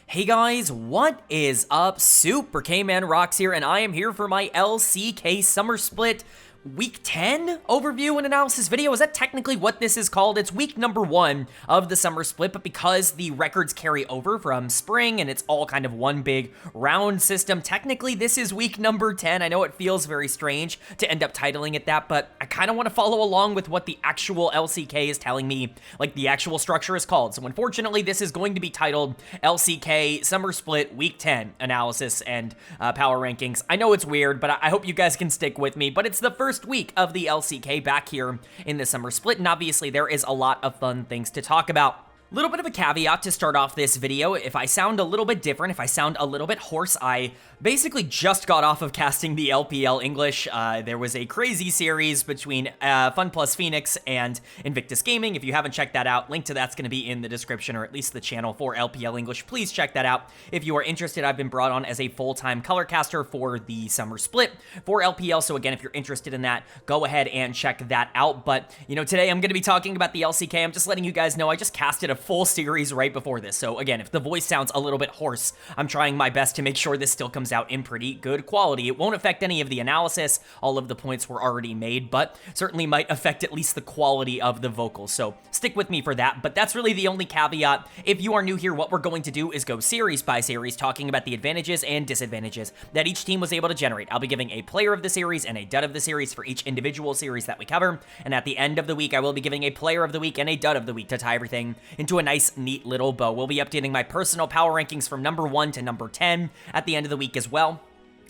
Hey guys, what is up? Super K-Man Rocks here, and I am here for my LCK Summer Split Week 10 overview and analysis video. Is that technically what this is called? It's week number 1 of the Summer Split, but because the records carry over from spring and it's all kind of one big round system, technically this is week number 10. I know it feels very strange to end up titling it that, but I kind of want to follow along with what the actual LCK is telling me, like the actual structure is called. So unfortunately, this is going to be titled LCK Summer Split Week 10 Analysis and Power Rankings. I know it's weird, but I hope you guys can stick with me, but it's the first week of the LCK back here in the Summer Split, and obviously there is a lot of fun things to talk about. Little bit of a caveat to start off this video. If I sound a little bit different, if I sound a little bit hoarse, I basically just got off of casting the LPL English. There was a crazy series between Dplus KIA and Invictus Gaming. If you haven't checked that out, link to that's going to be in the description, or at least the channel for LPL English. Please check that out if you are interested. I've been brought on as a full-time color caster for the Summer Split for LPL. So again, if you're interested in that, go ahead and check that out. But, you know, today I'm going to be talking about the LCK. I'm just letting you guys know I just casted a full series right before this. So again, if the voice sounds a little bit hoarse, I'm trying my best to make sure this still comes out in pretty good quality. It won't affect any of the analysis. All of the points were already made, but certainly might affect at least the quality of the vocals. So stick with me for that. But that's really the only caveat. If you are new here, what we're going to do is go series by series, talking about the advantages and disadvantages that each team was able to generate. I'll be giving a player of the series and a dud of the series for each individual series that we cover. And at the end of the week, I will be giving a player of the week and a dud of the week to tie everything into a nice, neat little bow. We'll be updating my personal power rankings from number 1 to number 10 at the end of the week as well.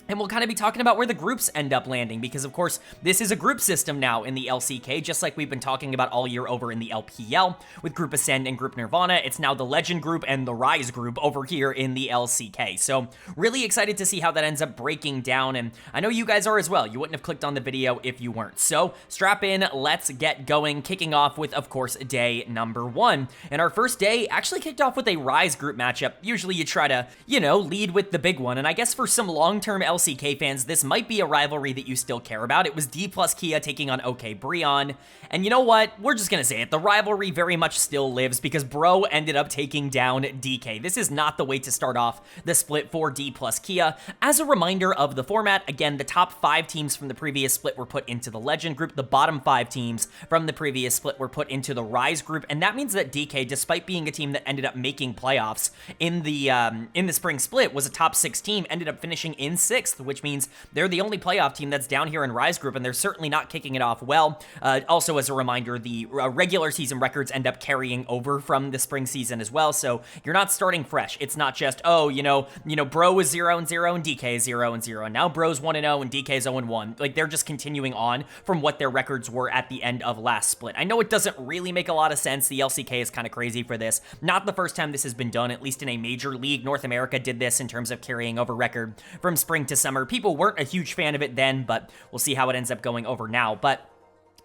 And we'll kind of be talking about where the groups end up landing, because of course, this is a group system now in the LCK, just like we've been talking about all year over in the LPL, with Group Ascend and Group Nirvana. It's now the Legend group and the Rise group over here in the LCK. So really excited to see how that ends up breaking down, and I know you guys are as well. You wouldn't have clicked on the video if you weren't. So strap in, let's get going, kicking off with, of course, day number 1. And our first day actually kicked off with a Rise group matchup. Usually you try to, you know, lead with the big one, and I guess for some long-term LCK fans, this might be a rivalry that you still care about. It was Dplus KIA taking on OK BRION, and you know what? We're just gonna say it. The rivalry very much still lives because Bro ended up taking down DK. This is not the way to start off the split for Dplus KIA. As a reminder of the format, again, the top 5 teams from the previous split were put into the Legend group. The bottom 5 teams from the previous split were put into the Rise group, and that means that DK, despite being a team that ended up making playoffs in the spring split, was a top 6 team, ended up finishing in 6th, which means they're the only playoff team that's down here in Rise group, and they're certainly not kicking it off well. Also, as a reminder, the regular season records end up carrying over from the spring season as well, so you're not starting fresh. It's not just, oh, you know, Bro is 0-0 and DK is 0-0, and now Bro's 1-0 and DK's 0-1. Like, they're just continuing on from what their records were at the end of last split. I know it doesn't really make a lot of sense. The LCK is kind of crazy for this. Not the first time this has been done, at least in a major league. North America did this in terms of carrying over record from spring to summer. People weren't a huge fan of it then, but we'll see how it ends up going over now. But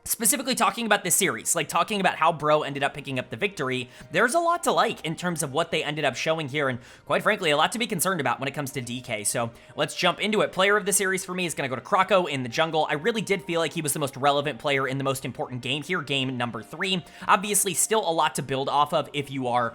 specifically talking about this series, like talking about how Bro ended up picking up the victory, there's a lot to like in terms of what they ended up showing here, and quite frankly, a lot to be concerned about when it comes to DK. So let's jump into it. Player of the series for me is going to go to Krako in the jungle. I really did feel like he was the most relevant player in the most important game here, game number 3. Obviously, still a lot to build off of if you are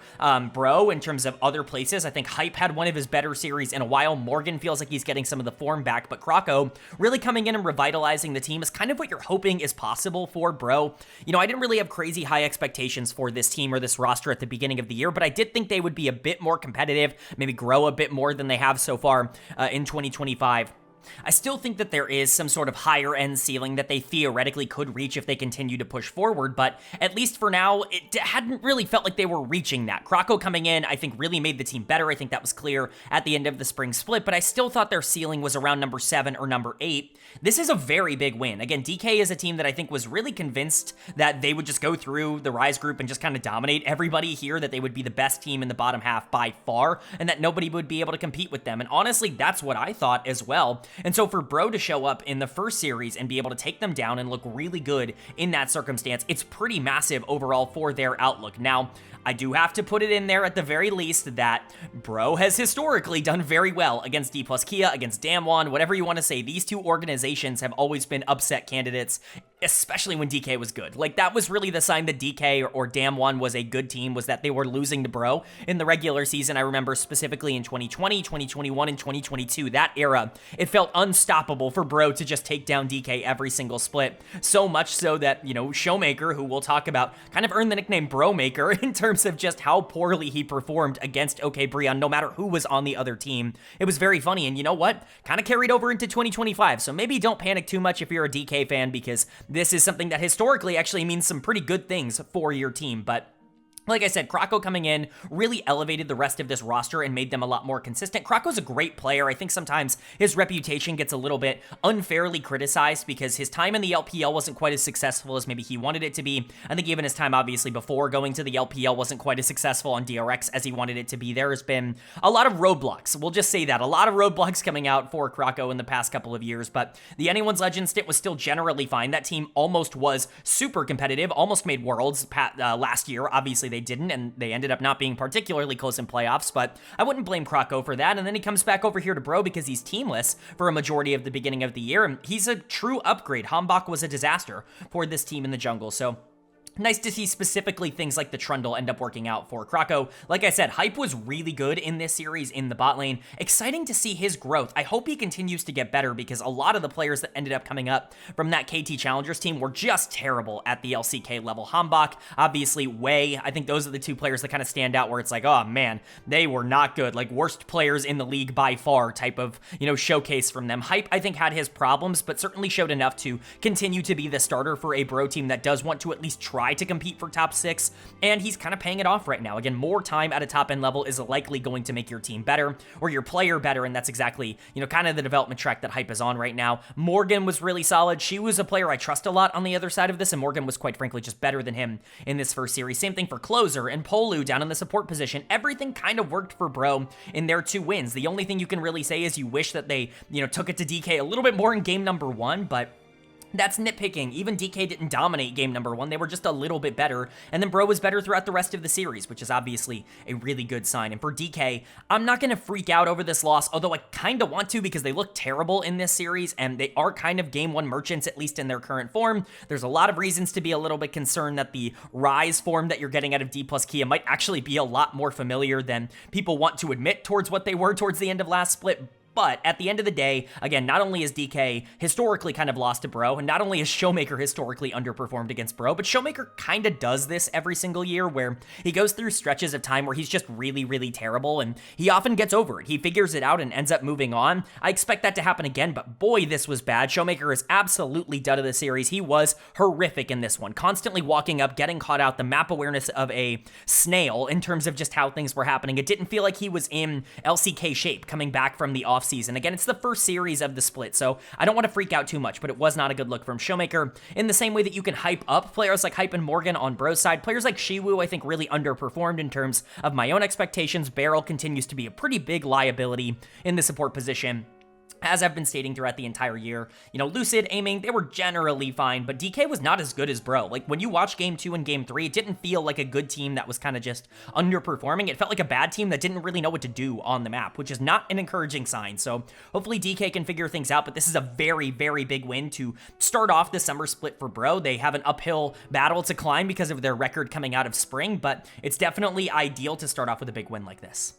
Bro in terms of other places. I think Hype had one of his better series in a while. Morgan feels like he's getting some of the form back, but Krako really coming in and revitalizing the team is kind of what you're hoping is possible for Bro. You know, I didn't really have crazy high expectations for this team or this roster at the beginning of the year, but I did think they would be a bit more competitive, maybe grow a bit more than they have so far in 2025. I still think that there is some sort of higher end ceiling that they theoretically could reach if they continue to push forward, but at least for now, it hadn't really felt like they were reaching that. Krako coming in, I think, really made the team better. I think that was clear at the end of the spring split, but I still thought their ceiling was around number 7 or number 8. This is a very big win. Again, DK is a team that I think was really convinced that they would just go through the Rise group and just kind of dominate everybody here, that they would be the best team in the bottom half by far, and that nobody would be able to compete with them. And honestly, that's what I thought as well. And so for Bro to show up in the first series and be able to take them down and look really good in that circumstance, it's pretty massive overall for their outlook. Now, I do have to put it in there at the very least that Bro has historically done very well against Dplus KIA, against Damwon, whatever you want to say. These two organizations have always been upset candidates, especially when DK was good. Like, that was really the sign that DK or Damwon was a good team, was that they were losing to Bro in the regular season. I remember specifically in 2020, 2021, and 2022, that era, it felt unstoppable for Bro to just take down DK every single split. So much so that, you know, Showmaker, who we'll talk about, kind of earned the nickname Bromaker in terms of just how poorly he performed against OK BRION, no matter who was on the other team. It was very funny, and you know what? Kind of carried over into 2025, so maybe don't panic too much if you're a DK fan, because this is something that historically actually means some pretty good things for your team. But like I said, Krako coming in really elevated the rest of this roster and made them a lot more consistent. Krako's a great player. I think sometimes his reputation gets a little bit unfairly criticized because his time in the LPL wasn't quite as successful as maybe he wanted it to be. I think even his time, obviously, before going to the LPL wasn't quite as successful on DRX as he wanted it to be. There has been a lot of roadblocks. We'll just say that. A lot of roadblocks coming out for Krako in the past couple of years, but the Anyone's Legend stint was still generally fine. That team almost was super competitive, almost made Worlds last year. Obviously, they didn't, and they ended up not being particularly close in playoffs, but I wouldn't blame Krako for that. And then he comes back over here to Bro because he's teamless for a majority of the beginning of the year, and he's a true upgrade. Hanwha was a disaster for this team in the jungle, so nice to see specifically things like the Trundle end up working out for Krako. Like I said, Hype was really good in this series in the bot lane. Exciting to see his growth. I hope he continues to get better because a lot of the players that ended up coming up from that KT Challengers team were just terrible at the LCK level. Hanwha, obviously, Wei. I think those are the two players that kind of stand out where it's like, oh man, they were not good. Like, worst players in the league by far type of, you know, showcase from them. Hype, I think, had his problems, but certainly showed enough to continue to be the starter for a Bro team that does want to at least try to compete for top 6, and he's kind of paying it off right now. Again, more time at a top end level is likely going to make your team better or your player better, and that's exactly, you know, kind of the development track that Hype is on right now. Morgan was really solid. She was a player I trust a lot on the other side of this, and Morgan was quite frankly just better than him in this first series. Same thing for Closer and Polu down in the support position. Everything kind of worked for Bro in their 2 wins. The only thing you can really say is you wish that they, you know, took it to DK a little bit more in game number 1, but that's nitpicking. Even DK didn't dominate game number 1. They were just a little bit better. And then Bro was better throughout the rest of the series, which is obviously a really good sign. And for DK, I'm not going to freak out over this loss, although I kind of want to because they look terrible in this series and they are kind of game 1 merchants, at least in their current form. There's a lot of reasons to be a little bit concerned that the Rise form that you're getting out of Dplus KIA might actually be a lot more familiar than people want to admit towards what they were towards the end of last split. But at the end of the day, again, not only is DK historically kind of lost to Bro, and not only is Showmaker historically underperformed against Bro, but Showmaker kind of does this every single year where he goes through stretches of time where he's just really, really terrible, and he often gets over it. He figures it out and ends up moving on. I expect that to happen again, but boy, this was bad. Showmaker is absolutely done of the series. He was horrific in this one, constantly walking up, getting caught out, the map awareness of a snail in terms of just how things were happening. It didn't feel like he was in LCK shape coming back from the offseason. Again, it's the first series of the split, so I don't want to freak out too much, but it was not a good look from Showmaker. In the same way that you can hype up players like Hype and Morgan on Bro's side, players like Shiwu, I think, really underperformed in terms of my own expectations. Beryl continues to be a pretty big liability in the support position. As I've been stating throughout the entire year, you know, Lucid, Aiming, they were generally fine, but DK was not as good as Bro. Like, when you watch Game 2 and Game 3, it didn't feel like a good team that was kind of just underperforming. It felt like a bad team that didn't really know what to do on the map, which is not an encouraging sign. So hopefully DK can figure things out, but this is a very, very big win to start off the summer split for Bro. They have an uphill battle to climb because of their record coming out of spring, but it's definitely ideal to start off with a big win like this.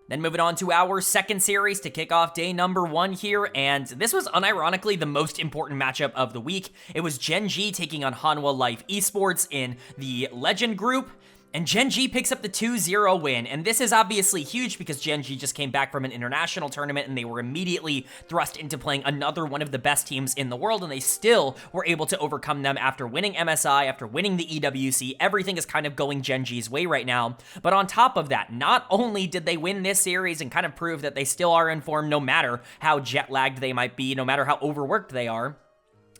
Then moving on to our second series to kick off day number 1 here, and this was unironically the most important matchup of the week. It was Gen.G taking on Hanwha Life Esports in the Legend group. And Gen.G picks up the 2-0 win, and this is obviously huge because Gen.G just came back from an international tournament and they were immediately thrust into playing another one of the best teams in the world, and they still were able to overcome them after winning MSI, after winning the EWC. Everything is kind of going Gen.G's way right now, but on top of that, not only did they win this series and kind of prove that they still are in form no matter how jet-lagged they might be, no matter how overworked they are,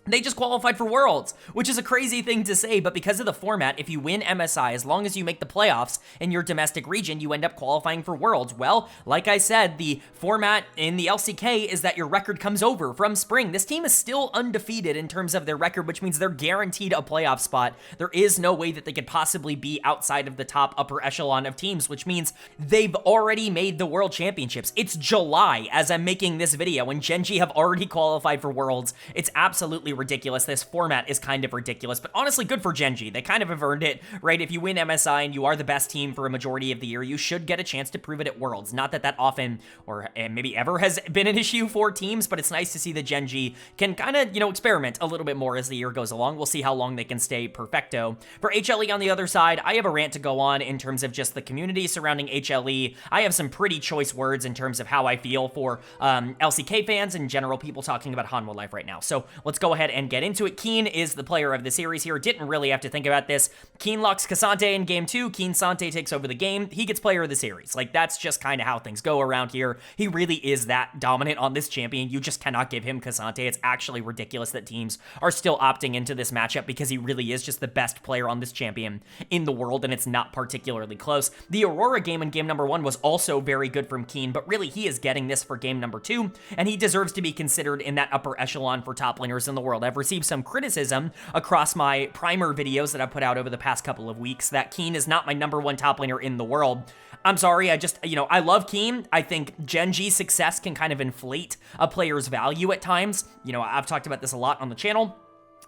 They just qualified for Worlds, which is a crazy thing to say, but because of the format, if you win MSI, as long as you make the playoffs in your domestic region, you end up qualifying for Worlds. Well, like I said, the format in the LCK is that your record comes over from Spring. This team is still undefeated in terms of their record, which means they're guaranteed a playoff spot. There is no way that they could possibly be outside of the top upper echelon of teams, which means they've already made the World Championships. It's July as I'm making this video, and Gen.G have already qualified for Worlds. It's absolutely ridiculous. This format is kind of ridiculous, but honestly, good for Gen.G. They kind of have earned it, right? If you win MSI and you are the best team for a majority of the year, you should get a chance to prove it at Worlds. Not that that often, or maybe ever, has been an issue for teams, but it's nice to see that Gen.G can kind of, experiment a little bit more as the year goes along. We'll see how long they can stay perfecto. For HLE on the other side, I have a rant to go on in terms of just the community surrounding HLE. I have some pretty choice words in terms of how I feel for LCK fans and in general, people talking about Hanwha life right now. So let's go ahead and get into it. Keen is the player of the series here. Didn't really have to think about this. Keen locks K'Sante in game 2. Keen Sante takes over the game. He gets player of the series. Like, that's just kind of how things go around here. He really is that dominant on this champion. You just cannot give him K'Sante. It's actually ridiculous that teams are still opting into this matchup because he really is just the best player on this champion in the world, and it's not particularly close. The Aurora game in game number 1 was also very good from Keen, but really he is getting this for game number 2, and he deserves to be considered in that upper echelon for top laners in the world. I've received some criticism across my primer videos that I've put out over the past couple of weeks that Keen is not my number 1 top laner in the world. I'm sorry, I just, I love Keen. I think Gen.G's success can kind of inflate a player's value at times. I've talked about this a lot on the channel.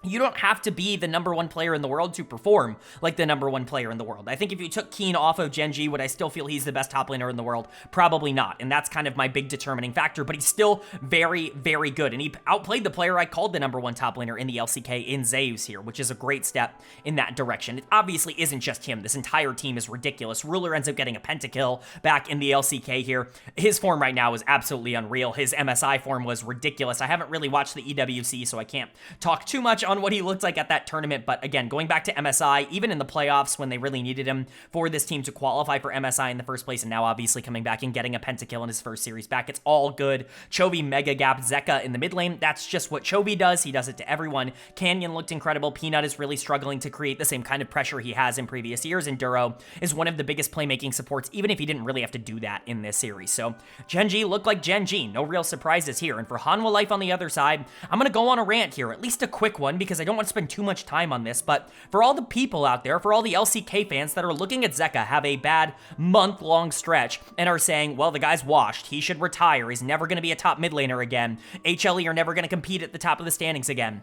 You don't have to be the number 1 player in the world to perform like the number 1 player in the world. I think if you took Keen off of Gen.G, would I still feel he's the best top laner in the world? Probably not, and that's kind of my big determining factor, but he's still very, very good, and he outplayed the player I called the number 1 top laner in the LCK in Zeus here, which is a great step in that direction. It obviously isn't just him. This entire team is ridiculous. Ruler ends up getting a pentakill back in the LCK here. His form right now is absolutely unreal. His MSI form was ridiculous. I haven't really watched the EWC, so I can't talk too much on what he looked like at that tournament, but again, going back to MSI, even in the playoffs when they really needed him for this team to qualify for MSI in the first place, and now obviously coming back and getting a pentakill in his first series back, it's all good. Chovy mega gap Zeka in the mid lane. That's just what Chovy does. He does it to everyone. Canyon looked incredible. Peanut is really struggling to create the same kind of pressure he has in previous years, and Duro is one of the biggest playmaking supports, even if he didn't really have to do that in this series. So Gen.G looked like Gen.G. No real surprises here. And for Hanwha life on the other side, I'm going to go on a rant here, at least a quick one, because I don't want to spend too much time on this, but for all the people out there, for all the LCK fans that are looking at Zeka have a bad month-long stretch and are saying, well, the guy's washed, he should retire, he's never going to be a top mid laner again, HLE are never going to compete at the top of the standings again.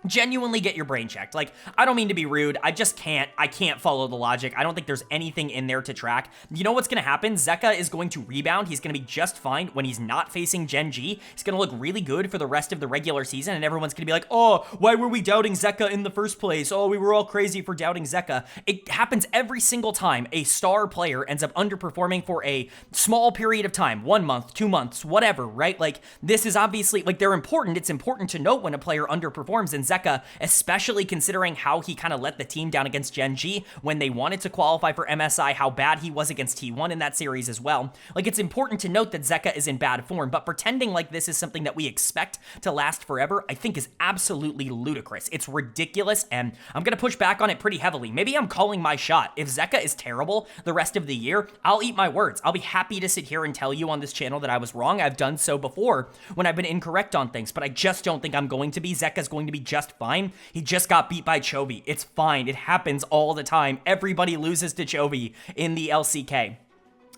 Genuinely get your brain checked. Like, I don't mean to be rude. I can't follow the logic. I don't think there's anything in there to track. You know what's going to happen? Zeka is going to rebound. He's going to be just fine when he's not facing Gen.G. He's going to look really good for the rest of the regular season, and everyone's going to be like, oh, why were we doubting Zeka in the first place? Oh, we were all crazy for doubting Zeka. It happens every single time a star player ends up underperforming for a small period of time, 1 month, 2 months, whatever, right? Like, this is obviously, like, they're important. It's important to note when a player underperforms, and Zeka, especially considering how he kind of let the team down against Gen.G when they wanted to qualify for MSI, how bad he was against T1 in that series as well. Like, it's important to note that Zeka is in bad form, but pretending like this is something that we expect to last forever, I think is absolutely ludicrous. It's ridiculous, and I'm going to push back on it pretty heavily. Maybe I'm calling my shot. If Zeka is terrible the rest of the year, I'll eat my words. I'll be happy to sit here and tell you on this channel that I was wrong. I've done so before when I've been incorrect on things, but I just don't think I'm going to be. Zeka's going to be just fine. He just got beat by Chovy. It's fine. It happens all the time. Everybody loses to Chovy in the LCK.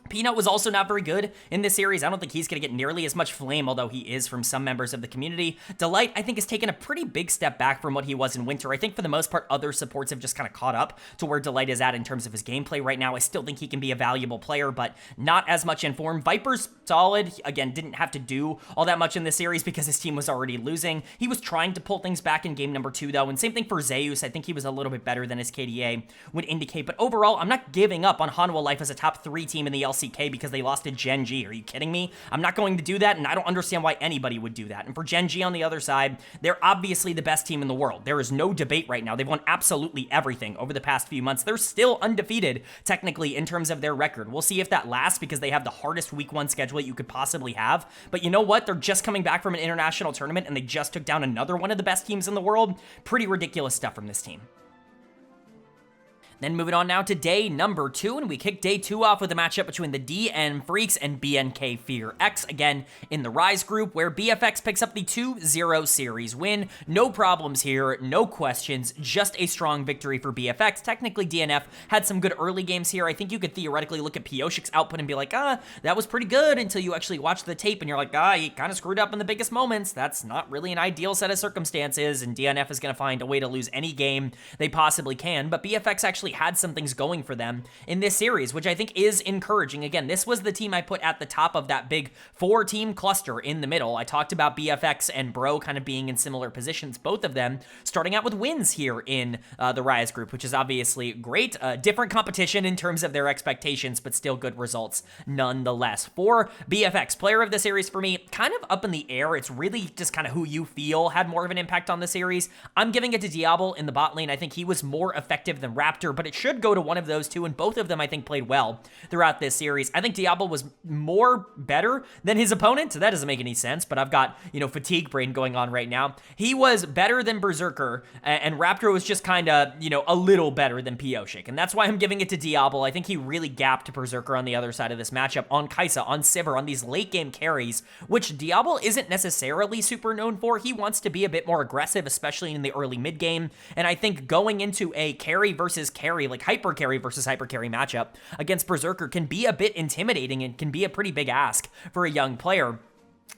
Peanut was also not very good in this series. I don't think he's going to get nearly as much flame, although he is from some members of the community. Delight, I think, has taken a pretty big step back from what he was in Winter. I think for the most part, other supports have just kind of caught up to where Delight is at in terms of his gameplay right now. I still think he can be a valuable player, but not as much in form. Viper's solid. Again, didn't have to do all that much in this series because his team was already losing. He was trying to pull things back in game number 2, though, and same thing for Zeus. I think he was a little bit better than his KDA would indicate, but overall, I'm not giving up on Hanwha life as a top 3 team in the LCK LCK because they lost to Gen.G. Are you kidding me? I'm not going to do that, and I don't understand why anybody would do that. And for Gen.G on the other side, they're obviously the best team in the world. There is no debate right now. They've won absolutely everything over the past few months. They're still undefeated, technically, in terms of their record. We'll see if that lasts because they have the hardest week 1 schedule that you could possibly have. But you know what? They're just coming back from an international tournament, and they just took down another one of the best teams in the world. Pretty ridiculous stuff from this team. Then moving on now to day number 2, and we kick day 2 off with a matchup between the DN Freecs and BNK FearX, again in the Rise group, where BFX picks up the 2-0 series win. No problems here, no questions, just a strong victory for BFX. Technically, DNF had some good early games here. I think you could theoretically look at Pioshik's output and be like, that was pretty good, until you actually watch the tape and you're like, he kind of screwed up in the biggest moments. That's not really an ideal set of circumstances, and DNF is going to find a way to lose any game they possibly can, but BFX actually had some things going for them in this series, which I think is encouraging. Again, this was the team I put at the top of that big 4-team cluster in the middle. I talked about BFX and Bro kind of being in similar positions, both of them starting out with wins here in the Rise group, which is obviously great. Different competition in terms of their expectations, but still good results nonetheless. For BFX, player of the series for me, kind of up in the air. It's really just kind of who you feel had more of an impact on the series. I'm giving it to Diablo in the bot lane. I think he was more effective than Raptor, but it should go to one of those two, and both of them I think played well throughout this series. I think Diablo was more better than his opponent. That doesn't make any sense, but I've got, fatigue brain going on right now. He was better than Berserker, and Raptor was just kind of, a little better than Pioshik, and that's why I'm giving it to Diablo. I think he really gapped Berserker on the other side of this matchup, on Kai'Sa, on Sivir, on these late game carries, which Diablo isn't necessarily super known for. He wants to be a bit more aggressive, especially in the early mid game, and I think going into a carry versus carry, like hyper carry versus hyper carry matchup against Berserker, can be a bit intimidating and can be a pretty big ask for a young player.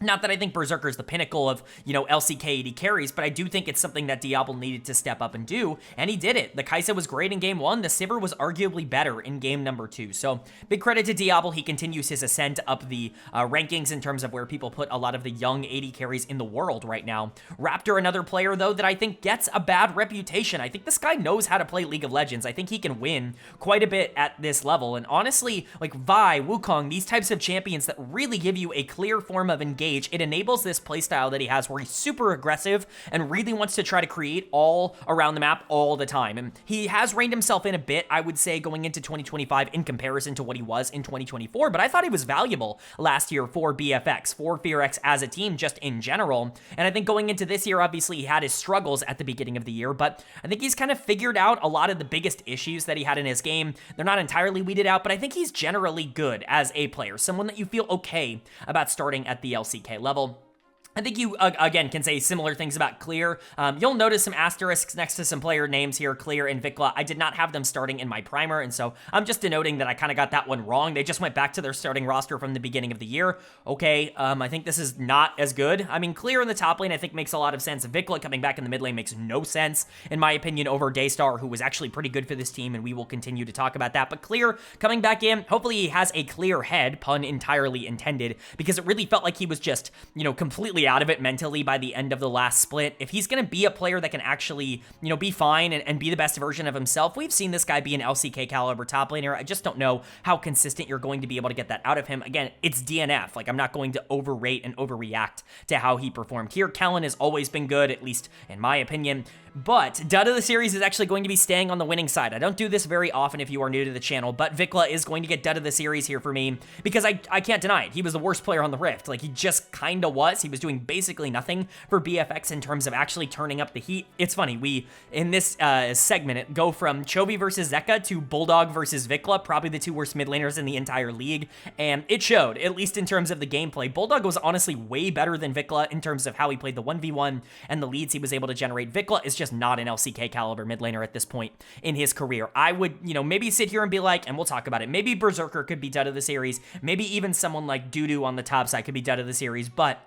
Not that I think Berserker is the pinnacle of, LCK AD carries, but I do think it's something that Diablo needed to step up and do, and he did it. The Kai'Sa was great in game 1. The Sivir was arguably better in game number 2. So big credit to Diablo. He continues his ascent up the rankings in terms of where people put a lot of the young AD carries in the world right now. Raptor, another player, though, that I think gets a bad reputation. I think this guy knows how to play League of Legends. I think he can win quite a bit at this level. And honestly, like Vi, Wukong, these types of champions that really give you a clear form of engagement, it enables this playstyle that he has where he's super aggressive and really wants to try to create all around the map all the time. And he has reined himself in a bit, I would say, going into 2025 in comparison to what he was in 2024, but I thought he was valuable last year for BFX, for FearX as a team, just in general. And I think going into this year, obviously, he had his struggles at the beginning of the year, but I think he's kind of figured out a lot of the biggest issues that he had in his game. They're not entirely weeded out, but I think he's generally good as a player, someone that you feel okay about starting at the LCK level. I think you, again, can say similar things about Clear. You'll notice some asterisks next to some player names here, Clear and Vikla. I did not have them starting in my primer, and so I'm just denoting that I kind of got that one wrong. They just went back to their starting roster from the beginning of the year. Okay, I think this is not as good. I mean, Clear in the top lane I think makes a lot of sense. Vikla coming back in the mid lane makes no sense, in my opinion, over Daystar, who was actually pretty good for this team, and we will continue to talk about that. But Clear coming back in, hopefully he has a clear head, pun entirely intended, because it really felt like he was just, completely out of it mentally by the end of the last split. If he's going to be a player that can actually, be fine and be the best version of himself, we've seen this guy be an LCK caliber top laner. I just don't know how consistent you're going to be able to get that out of him. Again, it's DNF. Like, I'm not going to overrate and overreact to how he performed here. Kellen has always been good, at least in my opinion. But Dud of the series is actually going to be staying on the winning side. I don't do this very often if you are new to the channel, but Vikla is going to get Dud of the series here for me because I can't deny it. He was the worst player on the Rift. Like, he just kind of was. He was doing basically nothing for BFX in terms of actually turning up the heat. It's funny, we, in this segment, go from Chovy versus Zeka to Bulldog versus Vikla, probably the two worst mid laners in the entire league, and it showed, at least in terms of the gameplay. Bulldog was honestly way better than Vikla in terms of how he played the 1v1 and the leads he was able to generate. Vikla is just not an LCK caliber mid laner at this point in his career. I would, maybe sit here and be like, and we'll talk about it, maybe Berserker could be Dud of the series, maybe even someone like Dudu on the top side could be Dud of the series, but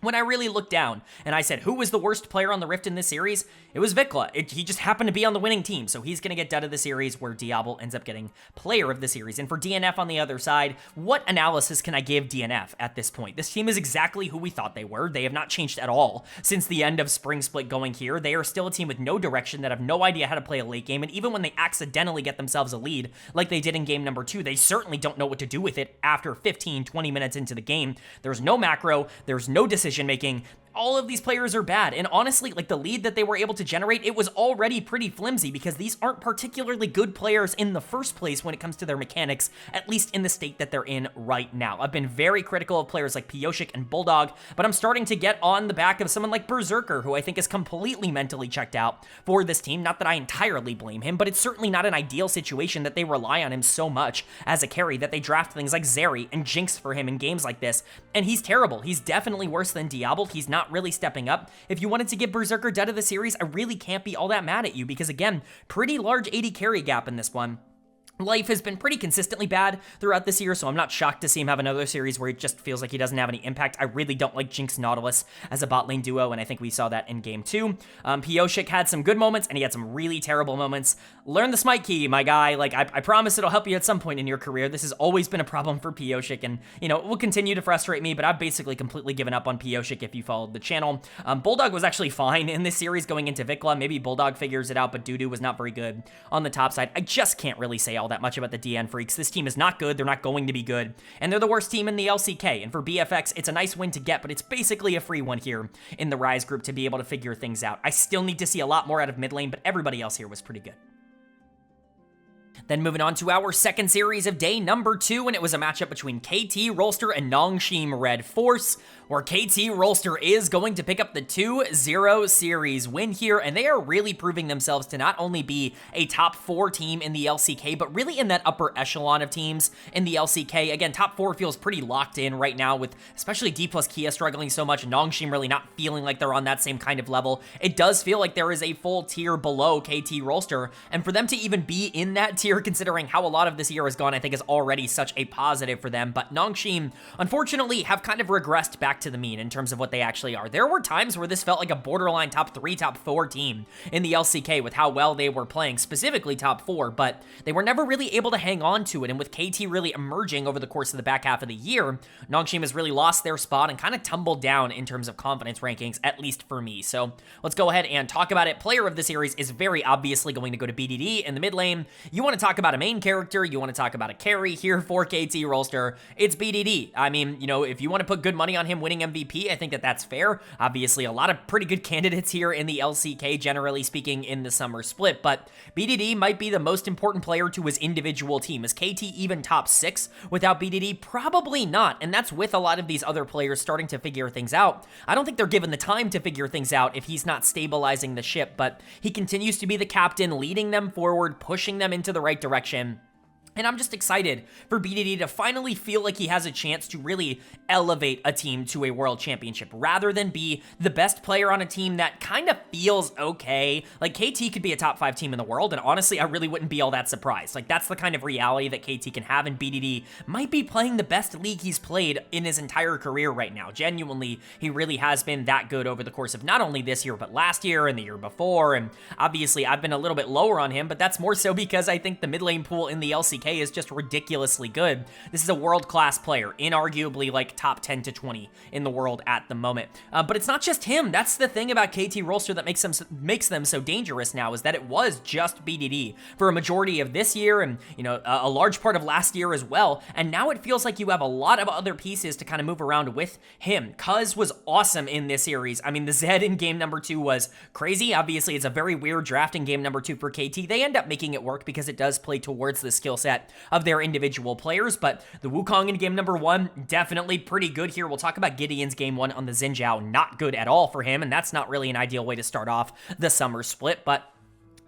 When I really looked down and I said, who was the worst player on the Rift in this series? It was Vikla. He just happened to be on the winning team, so he's going to get dud of the series, where Diablo ends up getting player of the series. And for DNF on the other side, what analysis can I give DNF at this point? This team is exactly who we thought they were. They have not changed at all since the end of Spring Split going here. They are still a team with no direction, that have no idea how to play a late game, and even when they accidentally get themselves a lead, like they did in game number 2, they certainly don't know what to do with it after 15, 20 minutes into the game. There's no macro, there's no decision making. All of these players are bad, and honestly, like, the lead that they were able to generate, it was already pretty flimsy, because these aren't particularly good players in the first place when it comes to their mechanics, at least in the state that they're in right now. I've been very critical of players like Pyosik and Bulldog, but I'm starting to get on the back of someone like Berserker, who I think is completely mentally checked out for this team. Not that I entirely blame him, but it's certainly not an ideal situation that they rely on him so much as a carry, that they draft things like Zeri and Jinx for him in games like this, and he's terrible. He's definitely worse than Diablo. He's not really stepping up. If you wanted to give Berserker dud of the series, I really can't be all that mad at you, because again, pretty large AD carry gap in this one. Life has been pretty consistently bad throughout this year, so I'm not shocked to see him have another series where it just feels like he doesn't have any impact. I really don't like Jinx Nautilus as a bot lane duo, and I think we saw that in game 2. Pyosik had some good moments, and he had some really terrible moments. Learn the smite key, my guy. Like, I promise it'll help you at some point in your career. This has always been a problem for Pyosik, and, you know, it will continue to frustrate me, but I've basically completely given up on Pyosik if you followed the channel. Bulldog was actually fine in this series going into Vikla. Maybe Bulldog figures it out, but Dudu was not very good on the top side. I just can't really say all that much about the DN Freecs. This team is not good. They're not going to be good, and they're the worst team in the LCK. And for BFX, it's a nice win to get, but it's basically a free one here in the Rise group to be able to figure things out. I still need to see a lot more out of mid lane, but everybody else here was pretty good. Then moving on to our second series of day number 2, and it was a matchup between KT Rolster and Nongshim RedForce, where KT Rolster is going to pick up the 2-0 series win here, and they are really proving themselves to not only be a top 4 team in the LCK, but really in that upper echelon of teams in the LCK. Again, top 4 feels pretty locked in right now, with especially Dplus KIA struggling so much, Nongshim really not feeling like they're on that same kind of level. It does feel like there is a full tier below KT Rolster, and for them to even be in that tier, considering how a lot of this year has gone, I think is already such a positive for them. But Nongshim, unfortunately, have kind of regressed back to the mean in terms of what they actually are. There were times where this felt like a borderline top 3, top 4 team in the LCK with how well they were playing, specifically top 4, but they were never really able to hang on to it. And with KT really emerging over the course of the back half of the year, Nongshim has really lost their spot and kind of tumbled down in terms of confidence rankings, at least for me. So let's go ahead and talk about it. Player of the series is very obviously going to go to BDD in the mid lane. You want to talk about a main character, you want to talk about a carry here for KT Rolster, it's BDD. I mean, you know, if you want to put good money on him winning MVP, I think that that's fair. Obviously, a lot of pretty good candidates here in the LCK, generally speaking, in the summer split, but BDD might be the most important player to his individual team. Is KT even top 6 without BDD? Probably not, and that's with a lot of these other players starting to figure things out. I don't think they're given the time to figure things out if he's not stabilizing the ship, but he continues to be the captain, leading them forward, pushing them into the right direction. And I'm just excited for BDD to finally feel like he has a chance to really elevate a team to a world championship, rather than be the best player on a team that kind of feels okay. Like, KT could be a top 5 team in the world, and honestly, I really wouldn't be all that surprised. Like, that's the kind of reality that KT can have, and BDD might be playing the best league he's played in his entire career right now. Genuinely, he really has been that good over the course of not only this year, but last year and the year before, and obviously, I've been a little bit lower on him, but that's more so because I think the mid lane pool in the LCK is just ridiculously good. This is a world-class player, inarguably like top 10 to 20 in the world at the moment. But it's not just him. That's the thing about KT Rolster that makes them so dangerous now, is that it was just BDD for a majority of this year and, you know, a large part of last year as well. And now it feels like you have a lot of other pieces to kind of move around with him. Cuz was awesome in this series. I mean, the Zed in game number 2 was crazy. Obviously, it's a very weird draft in game number 2 for KT. They end up making it work because it does play towards the skill set of their individual players, but the Wukong in game number 1, definitely pretty good here. We'll talk about Gideon's game 1 on the Xin Zhao, not good at all for him, and that's not really an ideal way to start off the summer split, but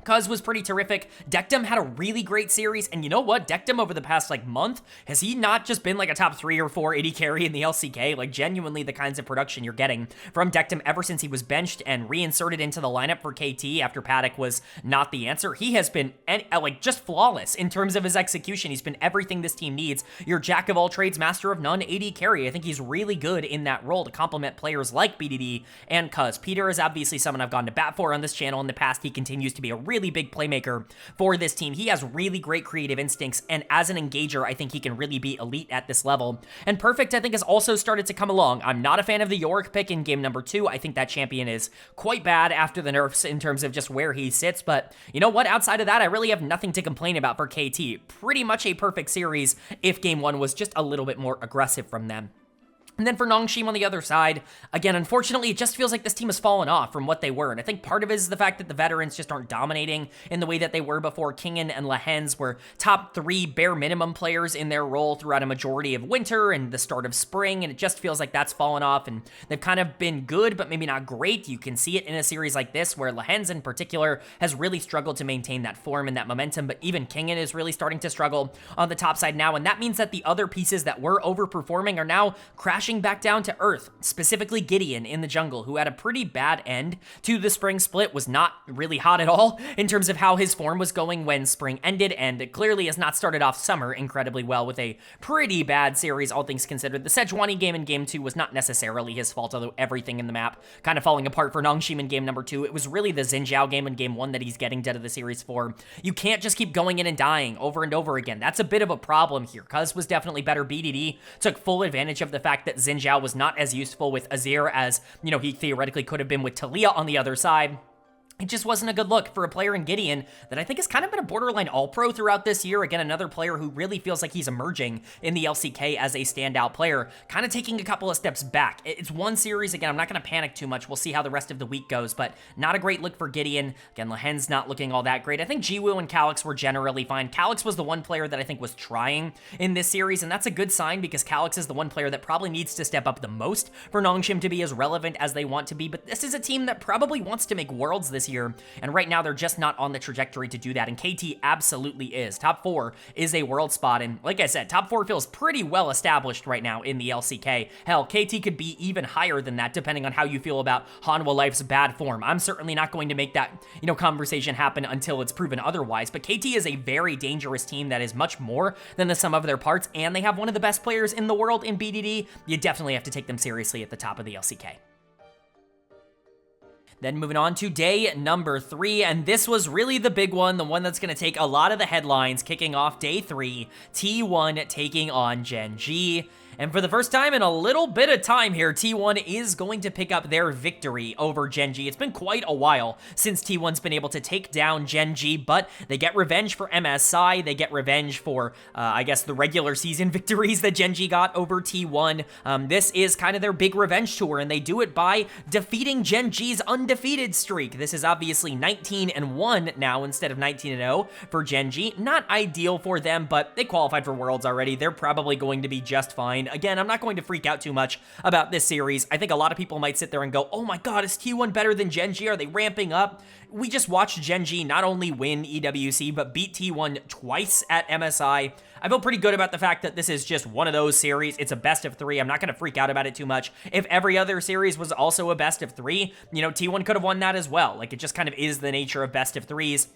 Cuz was pretty terrific. Dekdom had a really great series, and you know what? Dekdom over the past, like, month, has he not just been, like, a top 3 or 4 AD carry in the LCK? Like, genuinely the kinds of production you're getting from Dekdom ever since he was benched and reinserted into the lineup for KT after Paddock was not the answer. He has been, like, just flawless in terms of his execution. He's been everything this team needs. Your jack of all trades, master of none AD carry. I think he's really good in that role to complement players like BDD and Cuz. Peter is obviously someone I've gone to bat for on this channel in the past. He continues to be a really big playmaker for this team. He has really great creative instincts, and as an engager, I think he can really be elite at this level. And Perfect, I think, has also started to come along. I'm not a fan of the Yorick pick in game number 2. I think that champion is quite bad after the nerfs in terms of just where he sits, but you know what? Outside of that, I really have nothing to complain about for KT. Pretty much a perfect series if game 1 was just a little bit more aggressive from them. And then for Nongshim on the other side, again, unfortunately, it just feels like this team has fallen off from what they were. And I think part of it is the fact that the veterans just aren't dominating in the way that they were before. Kingen and Lehens were top 3 bare minimum players in their role throughout a majority of winter and the start of spring. And it just feels like that's fallen off. And they've kind of been good, but maybe not great. You can see it in a series like this where Lehens in particular has really struggled to maintain that form and that momentum. But even Kingen is really starting to struggle on the top side now. And that means that the other pieces that were overperforming are now crashing back down to earth, specifically Gideon in the jungle, who had a pretty bad end to the spring split, was not really hot at all in terms of how his form was going when spring ended, and clearly has not started off summer incredibly well with a pretty bad series, all things considered. The Sejuani game in game 2 was not necessarily his fault, although everything in the map kind of falling apart for Nongshim in game number 2. It was really the Xin Zhao game in game 1 that he's getting dead of the series for. You can't just keep going in and dying over and over again. That's a bit of a problem here. Cuz was definitely better. BDD took full advantage of the fact that Xin Zhao was not as useful with Azir as, you know, he theoretically could have been with Talia on the other side. It just wasn't a good look for a player in Gideon that I think has kind of been a borderline all-pro throughout this year. Again, another player who really feels like he's emerging in the LCK as a standout player, kind of taking a couple of steps back. It's one series. Again, I'm not going to panic too much. We'll see how the rest of the week goes, but not a great look for Gideon. Again, Lehen's not looking all that great. I think Jiwoo and Calyx were generally fine. Calyx was the one player that I think was trying in this series, and that's a good sign because Calyx is the one player that probably needs to step up the most for Nongshim to be as relevant as they want to be, but this is a team that probably wants to make Worlds this year, and right now they're just not on the trajectory to do that, and KT absolutely is. Top 4 is a world spot, and like I said, top 4 feels pretty well established right now in the LCK. Hell, KT could be even higher than that, depending on how you feel about Hanwha Life's bad form. I'm certainly not going to make that, you know, conversation happen until it's proven otherwise, but KT is a very dangerous team that is much more than the sum of their parts, and they have one of the best players in the world in BDD. You definitely have to take them seriously at the top of the LCK. Then moving on to day number 3, and this was really the big one, the one that's going to take a lot of the headlines, kicking off day 3, T1 taking on Gen.G. And for the first time in a little bit of time here, T1 is going to pick up their victory over Gen.G. It's been quite a while since T1's been able to take down Gen.G, but they get revenge for MSI. They get revenge for, I guess, the regular season victories that Gen.G got over T1. This is kind of their big revenge tour, and they do it by defeating Gen.G's undefeated streak. This is obviously 19-1 now instead of 19-0 for Gen.G. Not ideal for them, but they qualified for Worlds already. They're probably going to be just fine. Again, I'm not going to freak out too much about this series. I think a lot of people might sit there and go, oh my god, is T1 better than Gen.G? Are they ramping up? We just watched Gen.G not only win EWC, but beat T1 twice at MSI. I feel pretty good about the fact that this is just one of those series. It's a best of 3. I'm not going to freak out about it too much. If every other series was also a best of 3, you know, T1 could have won that as well. Like, it just kind of is the nature of best of 3s.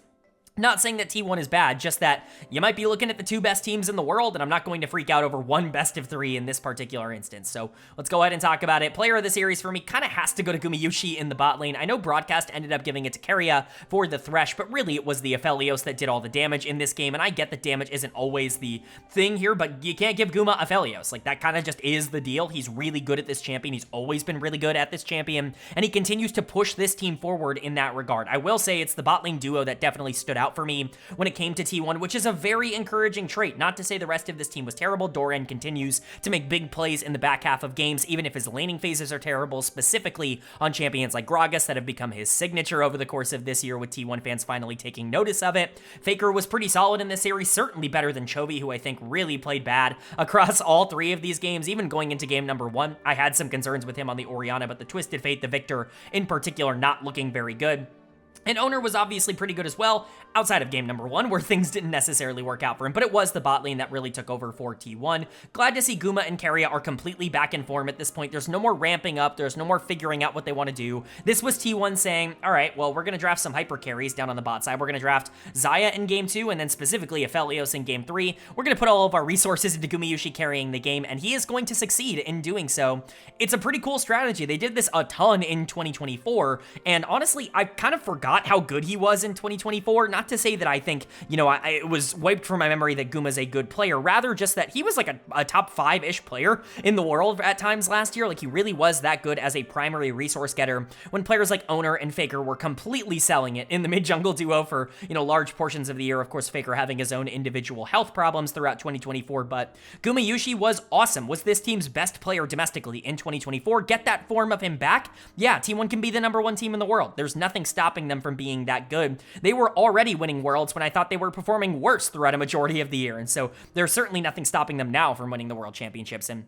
Not saying that T1 is bad, just that you might be looking at the 2 best teams in the world, and I'm not going to freak out over one best of 3 in this particular instance. So let's go ahead and talk about it. Player of the series for me kind of has to go to Gumayushi in the bot lane. I know Broadcast ended up giving it to KIA for the Thresh, but really it was the Aphelios that did all the damage in this game, and I get that damage isn't always the thing here, but you can't give Guma Aphelios. Like, that kind of just is the deal. He's really good at this champion. He's always been really good at this champion, and he continues to push this team forward in that regard. I will say it's the bot lane duo that definitely stood out for me when it came to T1, which is a very encouraging trait. Not to say the rest of this team was terrible. Doran continues to make big plays in the back half of games, even if his laning phases are terrible, specifically on champions like Gragas that have become his signature over the course of this year, with T1 fans finally taking notice of it. Faker was pretty solid in this series, certainly better than Chovy, who I think really played bad across all 3 of these games. Even going into game number 1, I had some concerns with him on the Orianna, but the Twisted Fate, the Victor in particular, not looking very good. And Owner was obviously pretty good as well, outside of game number 1, where things didn't necessarily work out for him, but it was the bot lane that really took over for T1. Glad to see Guma and KIA are completely back in form at this point. There's no more ramping up, there's no more figuring out what they want to do. This was T1 saying, all right, well, we're going to draft some hyper carries down on the bot side. We're going to draft Xayah in game 2, and then specifically Aphelios in game 3. We're going to put all of our resources into Gumayusi carrying the game, and he is going to succeed in doing so. It's a pretty cool strategy. They did this a ton in 2024, and honestly, I kind of forgot how good he was in 2024. Not to say that I think, you know, it was wiped from my memory that Guma's a good player, rather just that he was like a top 5-ish player in the world at times last year. Like, he really was that good as a primary resource getter when players like Owner and Faker were completely selling it in the mid-jungle duo for, you know, large portions of the year. Of course, Faker having his own individual health problems throughout 2024, but Gumayusi was awesome, was this team's best player domestically in 2024. Get that form of him back. Yeah, T1 can be the #1 team in the world. There's nothing stopping them from being that good. They were already winning worlds when I thought they were performing worse throughout a majority of the year, and so there's certainly nothing stopping them now from winning the world championships. And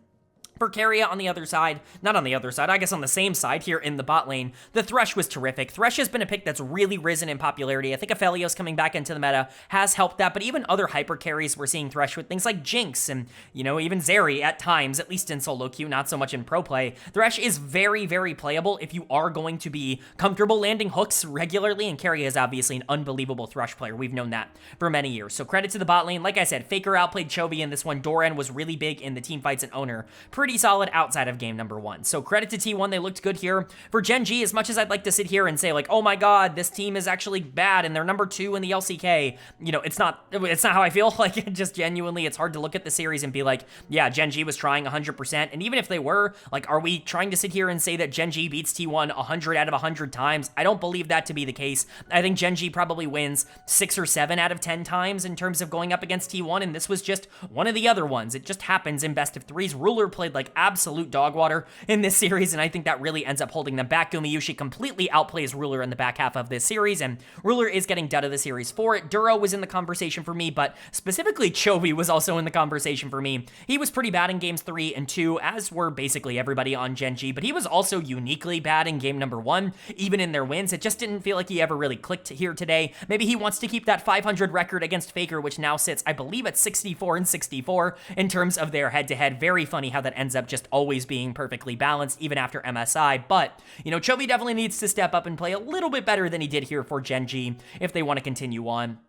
for KIA on the other side, not on the other side, I guess on the same side here in the bot lane, the Thresh was terrific. Thresh has been a pick that's really risen in popularity. I think Aphelios coming back into the meta has helped that, but even other hyper carries, we're seeing Thresh with things like Jinx and, you know, even Zeri at times, at least in solo queue, not so much in pro play. Thresh is very, very playable if you are going to be comfortable landing hooks regularly, and KIA is obviously an unbelievable Thresh player. We've known that for many years. So credit to the bot lane. Like I said, Faker outplayed Chovy in this one. Doran was really big in the team fights and Owner. Pretty solid outside of game number 1. So credit to T1, they looked good here. For Gen.G, as much as I'd like to sit here and say like, oh my god, this team is actually bad and they're number 2 in the LCK, you know, it's not how I feel. Like, just genuinely, it's hard to look at the series and be like, yeah, Gen.G was trying 100%, and even if they were, like, are we trying to sit here and say that Gen.G beats T1 100 out of 100 times? I don't believe that to be the case. I think Gen.G probably wins 6 or 7 out of 10 times in terms of going up against T1, and this was just one of the other ones. It just happens in best of 3s. Ruler played like absolute dog water in this series, and I think that really ends up holding them back. Gumayusi completely outplays Ruler in the back half of this series, and Ruler is getting dud of the series for it. Duro was in the conversation for me, but specifically Chovy was also in the conversation for me. He was pretty bad in games 3 and 2, as were basically everybody on Gen.G, but he was also uniquely bad in game number 1, even in their wins. It just didn't feel like he ever really clicked here today. Maybe he wants to keep that 500 record against Faker, which now sits, I believe, at 64 and 64 in terms of their head-to-head. Very funny how that ends up just always being perfectly balanced, even after MSI. But, you know, Chovy definitely needs to step up and play a little bit better than he did here for Gen.G if they want to continue on.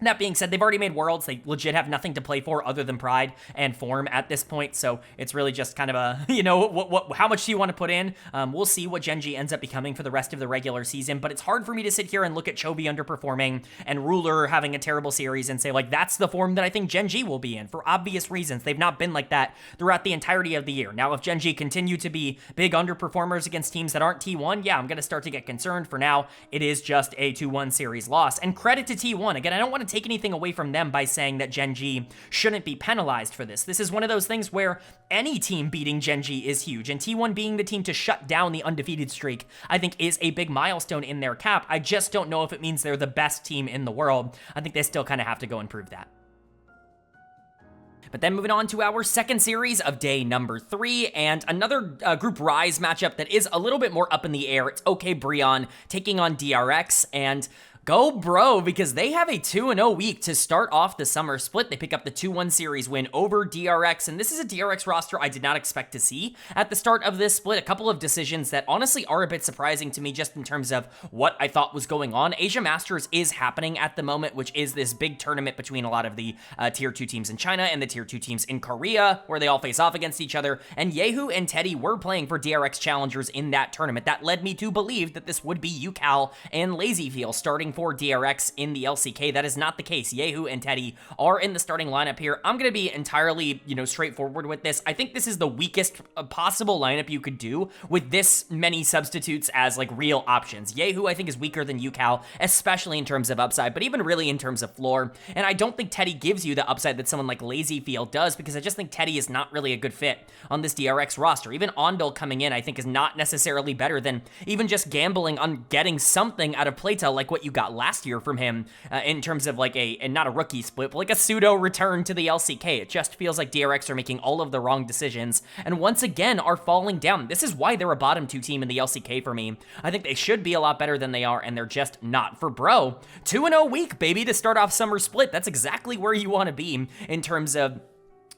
That being said, they've already made Worlds. They legit have nothing to play for other than pride and form at this point, so it's really just kind of a, you know, how much do you want to put in? We'll see what Gen.G ends up becoming for the rest of the regular season, but it's hard for me to sit here and look at Chovy underperforming and Ruler having a terrible series and say, like, that's the form that I think Gen.G will be in, for obvious reasons. They've not been like that throughout the entirety of the year. Now, if Gen.G continue to be big underperformers against teams that aren't T1, yeah, I'm going to start to get concerned. For now, it is just a 2-1 series loss, and credit to T1. Again, I don't want to take anything away from them by saying that Gen.G shouldn't be penalized for this. This is one of those things where any team beating Gen.G is huge, and T1 being the team to shut down the undefeated streak, I think, is a big milestone in their cap. I just don't know if it means they're the best team in the world. I think they still kind of have to go and prove that. But then moving on to our second series of day number 3, and another Group Rise matchup that is a little bit more up in the air. It's OK BRION taking on DRX, and go bro, because they have a 2-0 week to start off the summer split. They pick up the 2-1 series win over DRX, and this is a DRX roster I did not expect to see at the start of this split. A couple of decisions that honestly are a bit surprising to me just in terms of what I thought was going on. Asia Masters is happening at the moment, which is this big tournament between a lot of the tier 2 teams in China and the tier 2 teams in Korea, where they all face off against each other, and Yehu and Teddy were playing for DRX challengers in that tournament. That led me to believe that this would be UCal and LazyFeel starting for DRX in the LCK. That is not the case. Yehu and Teddy are in the starting lineup here. I'm going to be entirely, you know, straightforward with this. I think this is the weakest possible lineup you could do with this many substitutes as, like, real options. Yehu, I think, is weaker than UCal, especially in terms of upside, but even really in terms of floor. And I don't think Teddy gives you the upside that someone like LazyFeel does, because I just think Teddy is not really a good fit on this DRX roster. Even Ondel coming in, I think, is not necessarily better than even just gambling on getting something out of Playtell like what you got got last year from him in terms of like and not a rookie split, but like a pseudo return to the LCK. It just feels like DRX are making all of the wrong decisions and once again are falling down. This is why they're a bottom 2 team in the LCK for me. I think they should be a lot better than they are, and they're just not. For Bro, 2-0 week, baby, to start off summer split. That's exactly where you want to be in terms of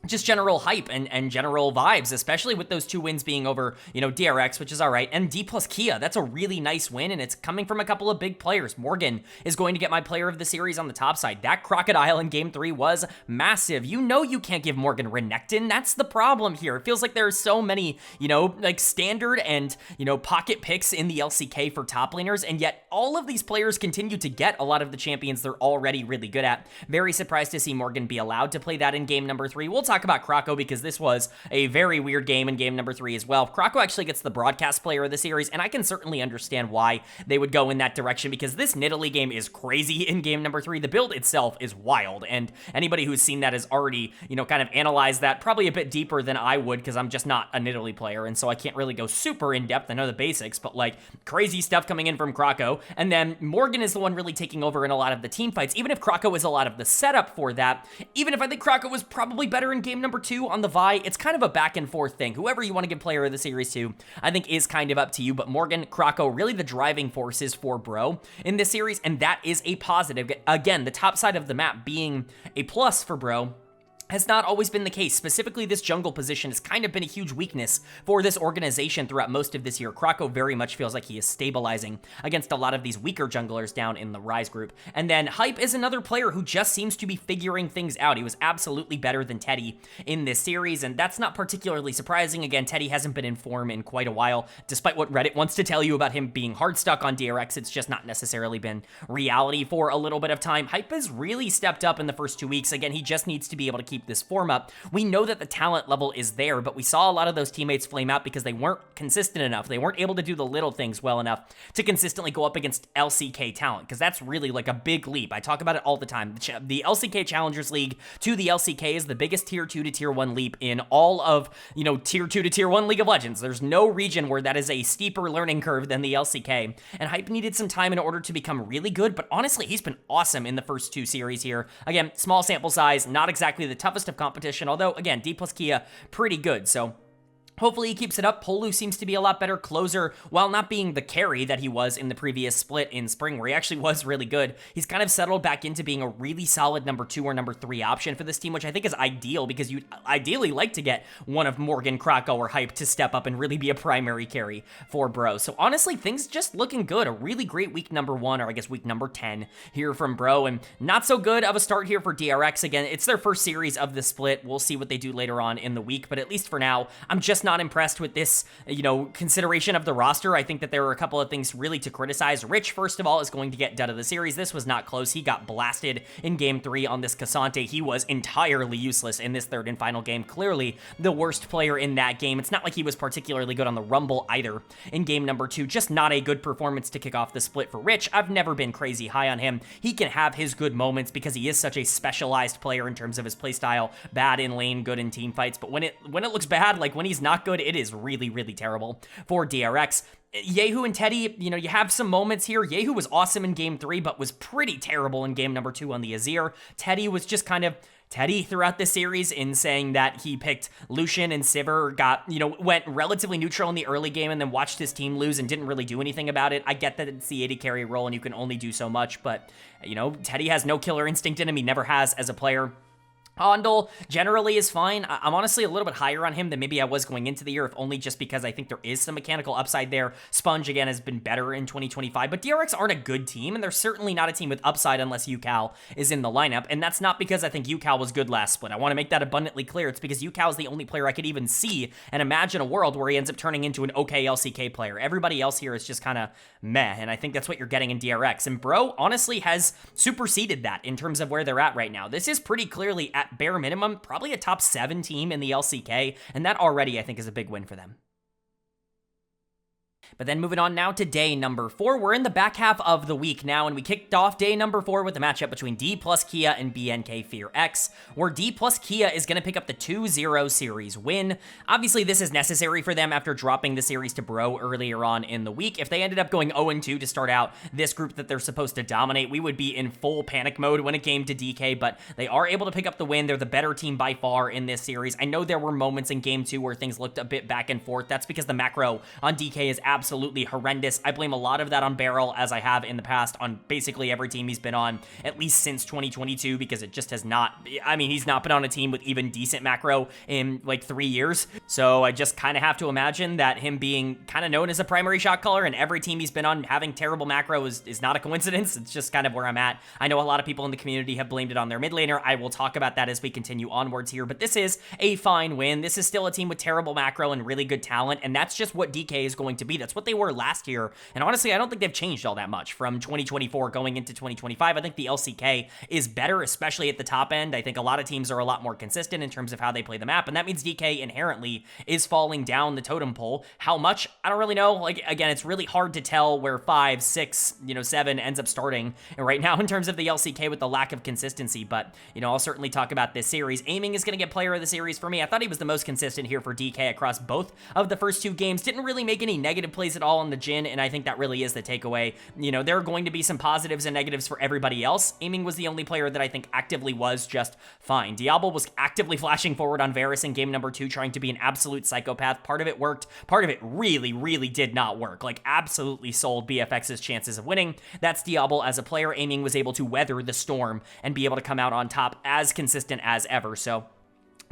just general hype and general vibes, especially with those 2 wins being over, you know, DRX, which is all right, and Dplus KIA. That's a really nice win, and it's coming from a couple of big players. Morgan is going to get my player of the series on the top side. That Crocodile in Game 3 was massive. You know you can't give Morgan Renekton. That's the problem here. It feels like there are so many, you know, like standard and, you know, pocket picks in the LCK for top laners, and yet all of these players continue to get a lot of the champions they're already really good at. Very surprised to see Morgan be allowed to play that in Game number 3. We'll talk about Croco because this was a very weird game in Game number 3 as well. Croco actually gets the broadcast player of the series, and I can certainly understand why they would go in that direction because this Nidalee game is crazy in Game number 3. The build itself is wild, and anybody who's seen that has already, you know, kind of analyzed that probably a bit deeper than I would because I'm just not a Nidalee player, and so I can't really go super in depth. I know the basics, but like crazy stuff coming in from Croco, and then Morgan is the one really taking over in a lot of the team fights, even if Croco is a lot of the setup for that. Even if I think Croco was probably better in Game number 2 on the Vi, it's kind of a back and forth thing. Whoever you want to give player of the series to, I think is kind of up to you, but Morgan, Croco, really the driving forces for Bro in this series, and that is a positive. Again, the top side of the map being a plus for Bro has not always been the case. Specifically, this jungle position has kind of been a huge weakness for this organization throughout most of this year. Croco very much feels like he is stabilizing against a lot of these weaker junglers down in the Rise group. And then Hype is another player who just seems to be figuring things out. He was absolutely better than Teddy in this series, and that's not particularly surprising. Again, Teddy hasn't been in form in quite a while. Despite what Reddit wants to tell you about him being hard stuck on DRX, it's just not necessarily been reality for a little bit of time. Hype has really stepped up in the first 2 weeks. Again, he just needs to be able to keep this form up. We know that the talent level is there, but we saw a lot of those teammates flame out because they weren't consistent enough. They weren't able to do the little things well enough to consistently go up against LCK talent, because that's really like a big leap. I talk about it all the time. The LCK Challengers League to the LCK is the biggest tier 2 to tier 1 leap in all of, you know, tier 2 to tier 1 League of Legends. There's no region where that is a steeper learning curve than the LCK, and Hype needed some time in order to become really good, but honestly, he's been awesome in the first 2 series here. Again, small sample size, not exactly the toughest of competition, although, again, Dplus KIA, pretty good, so hopefully he keeps it up. Polu seems to be a lot better closer, while not being the carry that he was in the previous split in spring, where he actually was really good. He's kind of settled back into being a really solid number 2 or number 3 option for this team, which I think is ideal, because you'd ideally like to get one of Morgan, Croco, or Hype to step up and really be a primary carry for Bro. So honestly, things just looking good. A really great week number 1, or I guess week number 10 here from Bro, and not so good of a start here for DRX. Again, it's their first series of the split. We'll see what they do later on in the week, but at least for now, I'm just not impressed with this, you know, consideration of the roster. I think that there are a couple of things really to criticize. Rich, first of all, is going to get dud of the series. This was not close. He got blasted in Game 3 on this Cassante. He was entirely useless in this third and final game. Clearly the worst player in that game. It's not like he was particularly good on the Rumble either in Game number 2. Just not a good performance to kick off the split for Rich. I've never been crazy high on him. He can have his good moments because he is such a specialized player in terms of his playstyle. Bad in lane, good in team fights, but when it looks bad, like when he's not good, it is really, really terrible for DRX. Yehu and Teddy, you know, you have some moments here. Yehu was awesome in Game 3, but was pretty terrible in Game number 2 on the Azir. Teddy was just kind of Teddy throughout the series in saying that he picked Lucian and Sivir, went relatively neutral in the early game and then watched his team lose and didn't really do anything about it. I get that it's the AD carry role and you can only do so much, but, you know, Teddy has no killer instinct in him. He never has as a player. Hondel generally is fine. I'm honestly a little bit higher on him than maybe I was going into the year, if only just because I think there is some mechanical upside there. Sponge, again, has been better in 2025, but DRX aren't a good team, and they're certainly not a team with upside unless UCal is in the lineup, and that's not because I think UCal was good last split. I want to make that abundantly clear. It's because UCal is the only player I could even see and imagine a world where he ends up turning into an okay LCK player. Everybody else here is just kind of meh, and I think that's what you're getting in DRX, and Bro honestly has superseded that in terms of where they're at right now. This is pretty clearly, at bare minimum, probably a top 7 team in the LCK, and that already I think is a big win for them. But then moving on now to day number 4, we're in the back half of the week now, and we kicked off day number 4 with the matchup between Dplus KIA and BNK FearX, where Dplus KIA is going to pick up the 2-0 series win. Obviously, this is necessary for them after dropping the series to Bro earlier on in the week. If they ended up going 0-2 to start out this group that they're supposed to dominate, we would be in full panic mode when it came to DK, but they are able to pick up the win. They're the better team by far in this series. I know there were moments in game 2 where things looked a bit back and forth. That's because the macro on DK is absolutely horrendous. I blame a lot of that on Beryl, as I have in the past on basically every team he's been on, at least since 2022, because it just has not, I mean, he's not been on a team with even decent macro in like 3 years. So I just kind of have to imagine that him being kind of known as a primary shot caller and every team he's been on having terrible macro is not a coincidence. It's just kind of where I'm at. I know a lot of people in the community have blamed it on their mid laner. I will talk about that as we continue onwards here, but this is a fine win. This is still a team with terrible macro and really good talent, and that's just what DK is going to be. That's what they were last year, and honestly, I don't think they've changed all that much from 2024 going into 2025. I think the LCK is better, especially at the top end. I think a lot of teams are a lot more consistent in terms of how they play the map, and that means DK inherently is falling down the totem pole. How much? I don't really know. Like, again, it's really hard to tell where 5, 6, 7 ends up starting right now in terms of the LCK with the lack of consistency, but, I'll certainly talk about this series. Aiming is going to get player of the series for me. I thought he was the most consistent here for DK across both of the first 2 games. Didn't really make any negative plays at all on the Jhin, and I think that really is the takeaway. There are going to be some positives and negatives for everybody else. Aiming was the only player that I think actively was just fine. Diablo was actively flashing forward on Varus in game number 2, trying to be an absolute psychopath. Part of it worked. Part of it really, really did not work. Like, absolutely sold BFX's chances of winning. That's Diablo as a player. Aiming was able to weather the storm and be able to come out on top as consistent as ever. So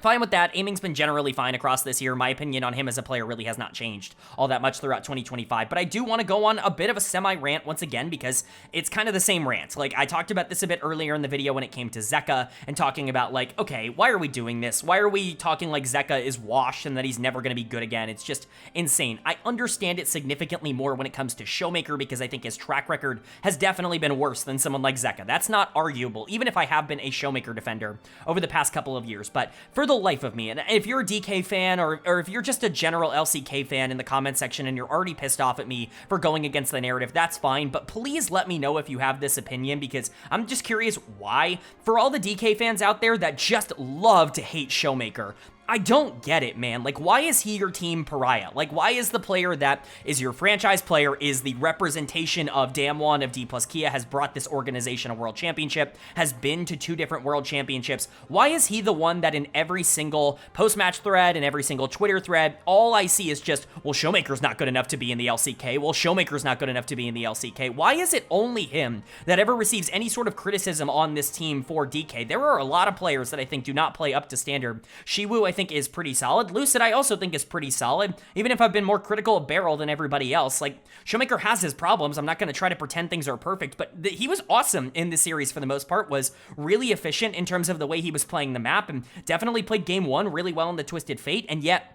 fine with that. Aiming's been generally fine across this year. My opinion on him as a player really has not changed all that much throughout 2025, but I do want to go on a bit of a semi-rant once again because it's kind of the same rant. Like, I talked about this a bit earlier in the video when it came to Zeka and talking about, like, okay, why are we doing this? Why are we talking like Zeka is washed and that he's never going to be good again? It's just insane. I understand it significantly more when it comes to Showmaker because I think his track record has definitely been worse than someone like Zeka. That's not arguable, even if I have been a Showmaker defender over the past couple of years, but for the life of me, and if you're a DK fan or if you're just a general LCK fan in the comment section and you're already pissed off at me for going against the narrative, that's fine, but please let me know if you have this opinion because I'm just curious why. For all the DK fans out there that just love to hate Showmaker, I don't get it, man. Like, why is he your team pariah? Like, why is the player that is your franchise player, is the representation of Damwon, of Dplus KIA, has brought this organization a world championship, has been to 2 different world championships? Why is he the one that in every single post-match thread and every single Twitter thread, all I see is just, well, Showmaker's not good enough to be in the LCK. Well, Showmaker's not good enough to be in the LCK. Why is it only him that ever receives any sort of criticism on this team for DK? There are a lot of players that I think do not play up to standard. Shiwu, I think, is pretty solid. Lucid, I also think, is pretty solid, even if I've been more critical of Beryl than everybody else. Like, Showmaker has his problems. I'm not going to try to pretend things are perfect, but he was awesome in this series for the most part, was really efficient in terms of the way he was playing the map, and definitely played game 1 really well in the Twisted Fate, and yet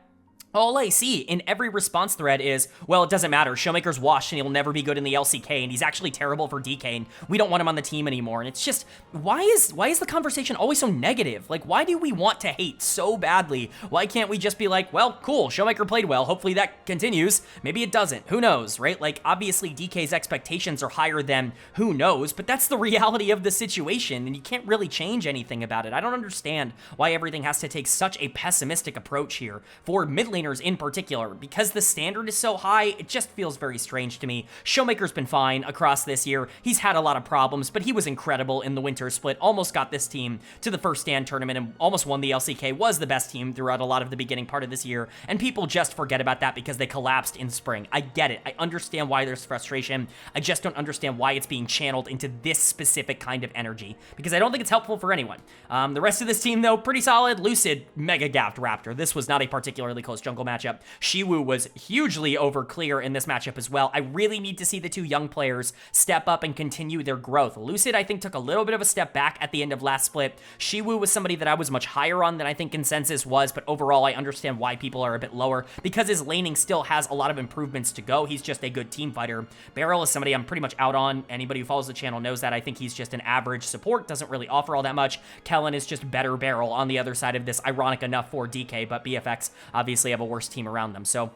all I see in every response thread is, well, it doesn't matter. Showmaker's washed and he'll never be good in the LCK and he's actually terrible for DK and we don't want him on the team anymore. And it's just, why is the conversation always so negative? Like, why do we want to hate so badly? Why can't we just be like, well, cool, Showmaker played well. Hopefully that continues. Maybe it doesn't. Who knows, right? Like, obviously DK's expectations are higher than who knows, but that's the reality of the situation and you can't really change anything about it. I don't understand why everything has to take such a pessimistic approach here for mid lane in particular. Because the standard is so high, it just feels very strange to me. Showmaker's been fine across this year. He's had a lot of problems, but he was incredible in the winter split, almost got this team to the first stand tournament and almost won the LCK, was the best team throughout a lot of the beginning part of this year, and people just forget about that because they collapsed in spring. I get it. I understand why there's frustration. I just don't understand why it's being channeled into this specific kind of energy, because I don't think it's helpful for anyone. The rest of this team, though, pretty solid. Lucid, mega gaffed Raptor. This was not a particularly close jungle matchup. Shiwu was hugely over clear in this matchup as well. I really need to see the 2 young players step up and continue their growth. Lucid, I think, took a little bit of a step back at the end of last split. Shiwu was somebody that I was much higher on than I think consensus was, but overall I understand why people are a bit lower, because his laning still has a lot of improvements to go. He's just a good team fighter. Beryl is somebody I'm pretty much out on. Anybody who follows the channel knows that. I think he's just an average support, doesn't really offer all that much. Kellen is just better Beryl on the other side of this. Ironic enough for DK, but BFX obviously have a worse team around them. So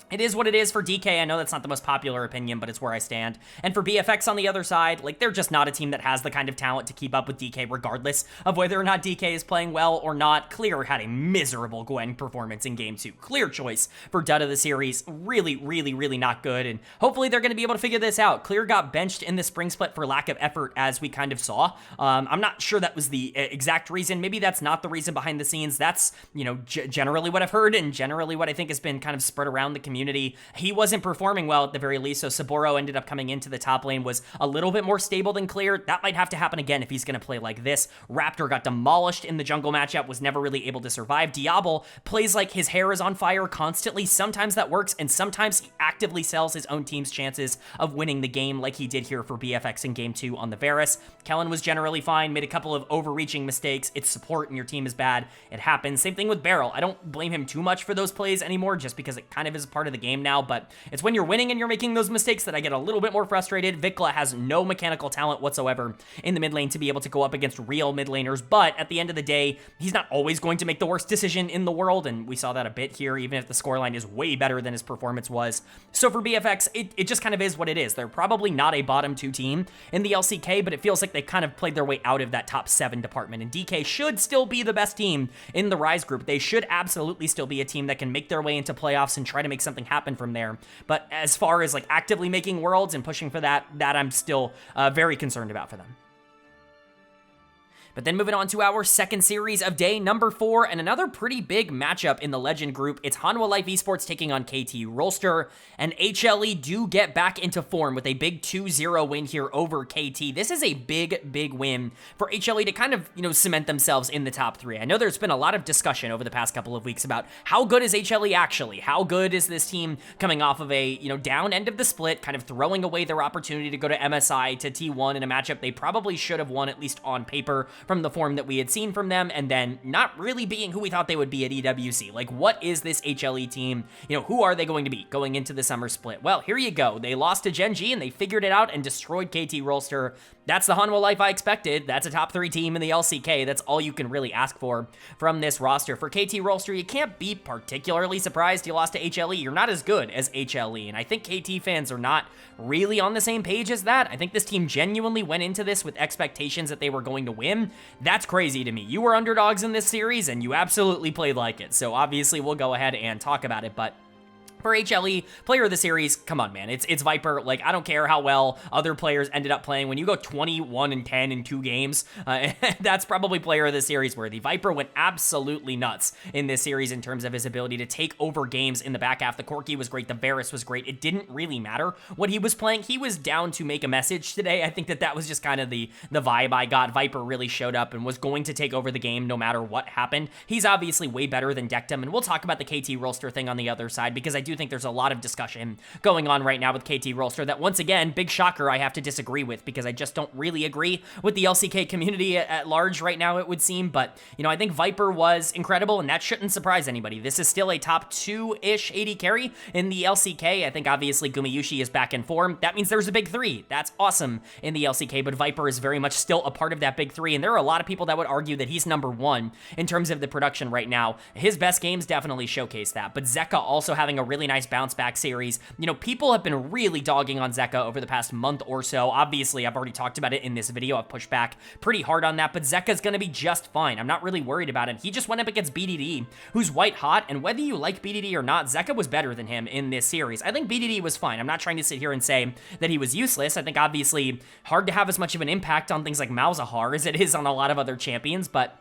It is what it is for DK. I know that's not the most popular opinion, but it's where I stand. And for BFX on the other side, like, they're just not a team that has the kind of talent to keep up with DK regardless of whether or not DK is playing well or not. Clear had a miserable Gwen performance in Game 2. Clear choice for dud of the series. Really, really, really not good, and hopefully they're going to be able to figure this out. Clear got benched in the spring split for lack of effort, as we kind of saw. I'm not sure that was the exact reason. Maybe that's not the reason behind the scenes. That's, you know, generally what I've heard and generally what I think has been kind of spread around the community. He wasn't performing well at the very least, so Saburo ended up coming into the top lane, was a little bit more stable than Clear. That might have to happen again if he's going to play like this. Raptor got demolished in the jungle matchup, was never really able to survive. Diablo plays like his hair is on fire constantly. Sometimes that works, and sometimes he actively sells his own team's chances of winning the game, like he did here for BFX in Game 2 on the Varus. Kellen was generally fine, made a couple of overreaching mistakes. It's support and your team is bad. It happens. Same thing with Beryl. I don't blame him too much for those plays anymore, just because it kind of is a part of the game now, but it's when you're winning and you're making those mistakes that I get a little bit more frustrated. Vikla has no mechanical talent whatsoever in the mid lane to be able to go up against real mid laners, but at the end of the day, he's not always going to make the worst decision in the world, and we saw that a bit here, even if the scoreline is way better than his performance was. So for BFX, it just kind of is what it is. They're probably not a bottom 2 team in the LCK, but it feels like they kind of played their way out of that top 7 department, and DK should still be the best team in the Rise group. They should absolutely still be a team that can make their way into playoffs and try to make something happen from there. But as far as like actively making worlds and pushing for that I'm still very concerned about for them. But then moving on to our second series of day number 4, and another pretty big matchup in the Legend group. It's Hanwha Life Esports taking on KT Rolster, and HLE do get back into form with a big 2-0 win here over KT. This is a big, big win for HLE to kind of, you know, cement themselves in the top 3. I know there's been a lot of discussion over the past couple of weeks about how good is HLE actually? How good is this team coming off of a, you know, down end of the split, kind of throwing away their opportunity to go to MSI, to T1 in a matchup they probably should have won, at least on paper, from the form that we had seen from them, and then not really being who we thought they would be at EWC. Like, what is this HLE team? You know, who are they going to be going into the summer split? Well, here you go. They lost to Gen.G, and they figured it out and destroyed KT Rolster. That's the Hanwha Life I expected. That's a top 3 team in the LCK. That's all you can really ask for from this roster. For KT Rolster, you can't be particularly surprised you lost to HLE. You're not as good as HLE, and I think KT fans are not really on the same page as that. I think this team genuinely went into this with expectations that they were going to win. That's crazy to me. You were underdogs in this series, and you absolutely played like it. So obviously, we'll go ahead and talk about it, but for HLE, player of the series, come on, man. It's Viper. Like, I don't care how well other players ended up playing. When you go 21-10 in 2 games, that's probably player of the series worthy. Viper went absolutely nuts in this series in terms of his ability to take over games in the back half. The Corki was great. The Varus was great. It didn't really matter what he was playing. He was down to make a message today. I think that was just kind of the vibe I got. Viper really showed up and was going to take over the game no matter what happened. He's obviously way better than Dectum, and we'll talk about the KT Rolster thing on the other side, because I do think there's a lot of discussion going on right now with KT Rolster that, once again, big shocker, I have to disagree with, because I just don't really agree with the LCK community at large right now, it would seem. But, you know, I think Viper was incredible, and that shouldn't surprise anybody. This is still a top 2-ish AD carry in the LCK. I think, obviously, Gumayushi is back in form. That means there's a big 3. That's awesome in the LCK, but Viper is very much still a part of that big 3, and there are a lot of people that would argue that he's number 1 in terms of the production right now. His best games definitely showcase that, but Zeka also having a really nice bounce back series. You know, people have been really dogging on Zeka over the past month or so. Obviously, I've already talked about it in this video. I've pushed back pretty hard on that, but Zeka's gonna be just fine. I'm not really worried about it. He just went up against BDD, who's white hot, and whether you like BDD or not, Zeka was better than him in this series. I think BDD was fine. I'm not trying to sit here and say that he was useless. I think, obviously, hard to have as much of an impact on things like Malzahar as it is on a lot of other champions, but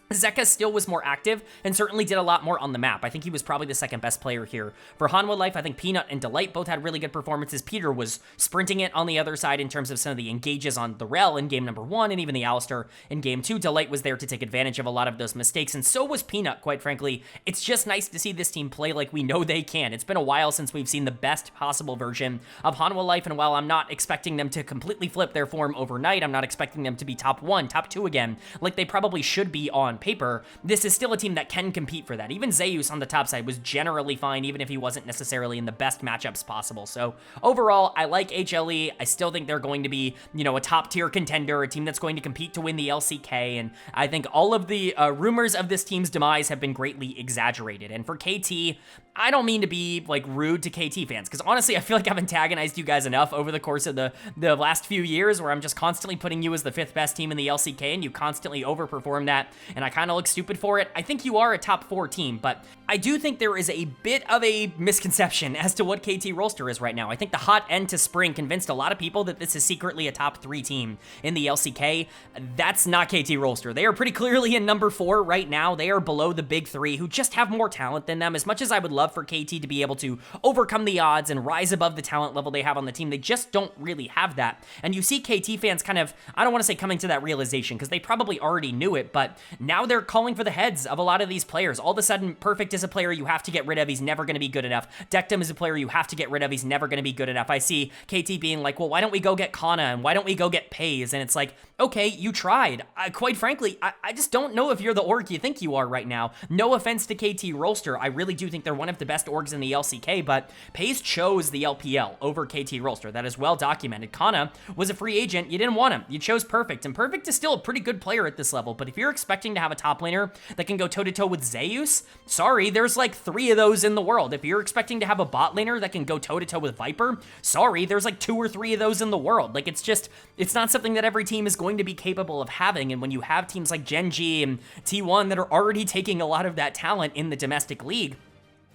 Zeka still was more active and certainly did a lot more on the map. I think he was probably the second best player here. For Hanwha Life, I think Peanut and Delight both had really good performances. Peter was sprinting it on the other side in terms of some of the engages on the Rel in game number 1 and even the Alistair in game 2. Delight was there to take advantage of a lot of those mistakes, and so was Peanut, quite frankly. It's just nice to see this team play like we know they can. It's been a while since we've seen the best possible version of Hanwha Life, and while I'm not expecting them to completely flip their form overnight, I'm not expecting them to be top 1, top 2 again, like they probably should be on on paper, this is still a team that can compete for that. Even Zeus on the top side was generally fine, even if he wasn't necessarily in the best matchups possible. So overall, I like HLE. I still think they're going to be, you know, a top tier contender, a team that's going to compete to win the LCK, and I think all of the rumors of this team's demise have been greatly exaggerated. And for KT, I don't mean to be like rude to KT fans, because honestly, I feel like I've antagonized you guys enough over the course of the last few years, where I'm just constantly putting you as the 5th best team in the LCK, and you constantly overperform that, and I kind of look stupid for it. I think you are a top 4 team, but I do think there is a bit of a misconception as to what KT Rolster is right now. I think the hot end to spring convinced a lot of people that this is secretly a top 3 team in the LCK. That's not KT Rolster. They are pretty clearly in number 4 right now. They are below the big 3, who just have more talent than them. As much as I would love for KT to be able to overcome the odds and rise above the talent level they have on the team, they just don't really have that. And you see KT fans kind of, I don't want to say coming to that realization, because they probably already knew it, but now they're calling for the heads of a lot of these players. All of a sudden, Perfect is a player you have to get rid of. He's never going to be good enough. Dectum is a player you have to get rid of. He's never going to be good enough. I see KT being like, well, why don't we go get Kana, and why don't we go get Pays? And it's like, okay, you tried. Quite frankly, I just don't know if you're the org you think you are right now. No offense to KT Rolster. I really do think they're one of the best orgs in the LCK, but Pays chose the LPL over KT Rolster. That is well documented. Kana was a free agent. You didn't want him. You chose Perfect, and Perfect is still a pretty good player at this level, but if you're expecting to have a top laner that can go toe-to-toe with Zeus, sorry, there's like 3 of those in the world. If you're expecting to have a bot laner that can go toe-to-toe with Viper, sorry, there's like 2 or 3 of those in the world. Like, it's not something that every team is going to be capable of having, and when you have teams like Gen.G and T1 that are already taking a lot of that talent in the domestic league,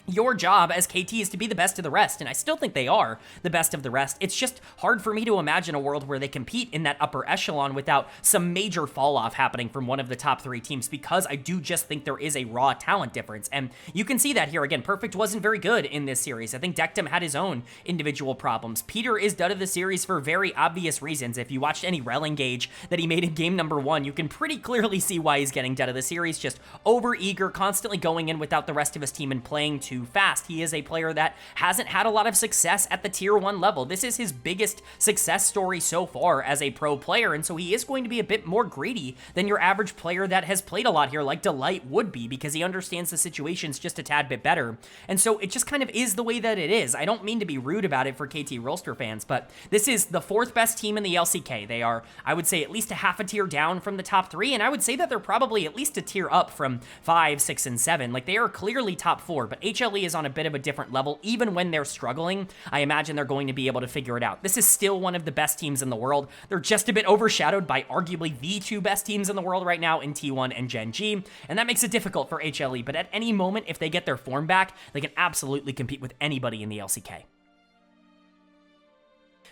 your job as KT is to be the best of the rest, and I still think they are the best of the rest. It's just hard for me to imagine a world where they compete in that upper echelon without some major fall-off happening from one of the top 3 teams, because I do just think there is a raw talent difference, and you can see that here. Again, Perfect wasn't very good in this series. I think Dectum had his own individual problems. Peter is done of the series for very obvious reasons. If you watched any Rel engage that he made in game number 1, you can pretty clearly see why he's getting dead of the series. Just over-eager, constantly going in without the rest of his team and playing too fast. He is a player that hasn't had a lot of success at the tier 1 level. This is his biggest success story so far as a pro player, and so he is going to be a bit more greedy than your average player that has played a lot here like Delight would be, because he understands the situations just a tad bit better. And so it just kind of is the way that it is. I don't mean to be rude about it for KT Rolster fans, but this is the 4th best team in the LCK. They are, I would say, at least a half a tier down from the top 3, and I would say that they're probably at least a tier up from 5, 6, and 7. Like, they are clearly top 4, but HLE is on a bit of a different level. Even when they're struggling, I imagine they're going to be able to figure it out. This is still one of the best teams in the world. They're just a bit overshadowed by arguably the 2 best teams in the world right now in T1 and Gen.G, and that makes it difficult for HLE, but at any moment, if they get their form back, they can absolutely compete with anybody in the LCK.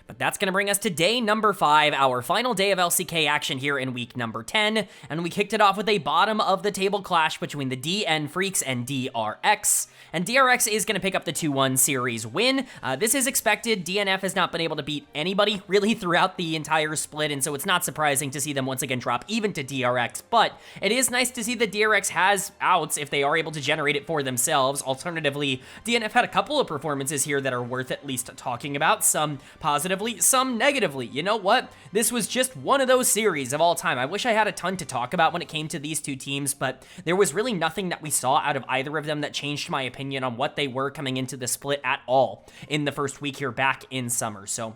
But that's going to bring us to day number 5, our final day of LCK action here in week number 10, and we kicked it off with a bottom of the table clash between the DN Freecs and DRX, and DRX is going to pick up the 2-1 series win. This is expected. DNF has not been able to beat anybody really throughout the entire split, and so it's not surprising to see them once again drop even to DRX, but it is nice to see that DRX has outs if they are able to generate it for themselves. Alternatively, DNF had a couple of performances here that are worth at least talking about, some positive, some negatively. You know what? This was just one of those series of all time. I wish I had a ton to talk about when it came to these 2 teams, but there was really nothing that we saw out of either of them that changed my opinion on what they were coming into the split at all in the first week here back in summer. So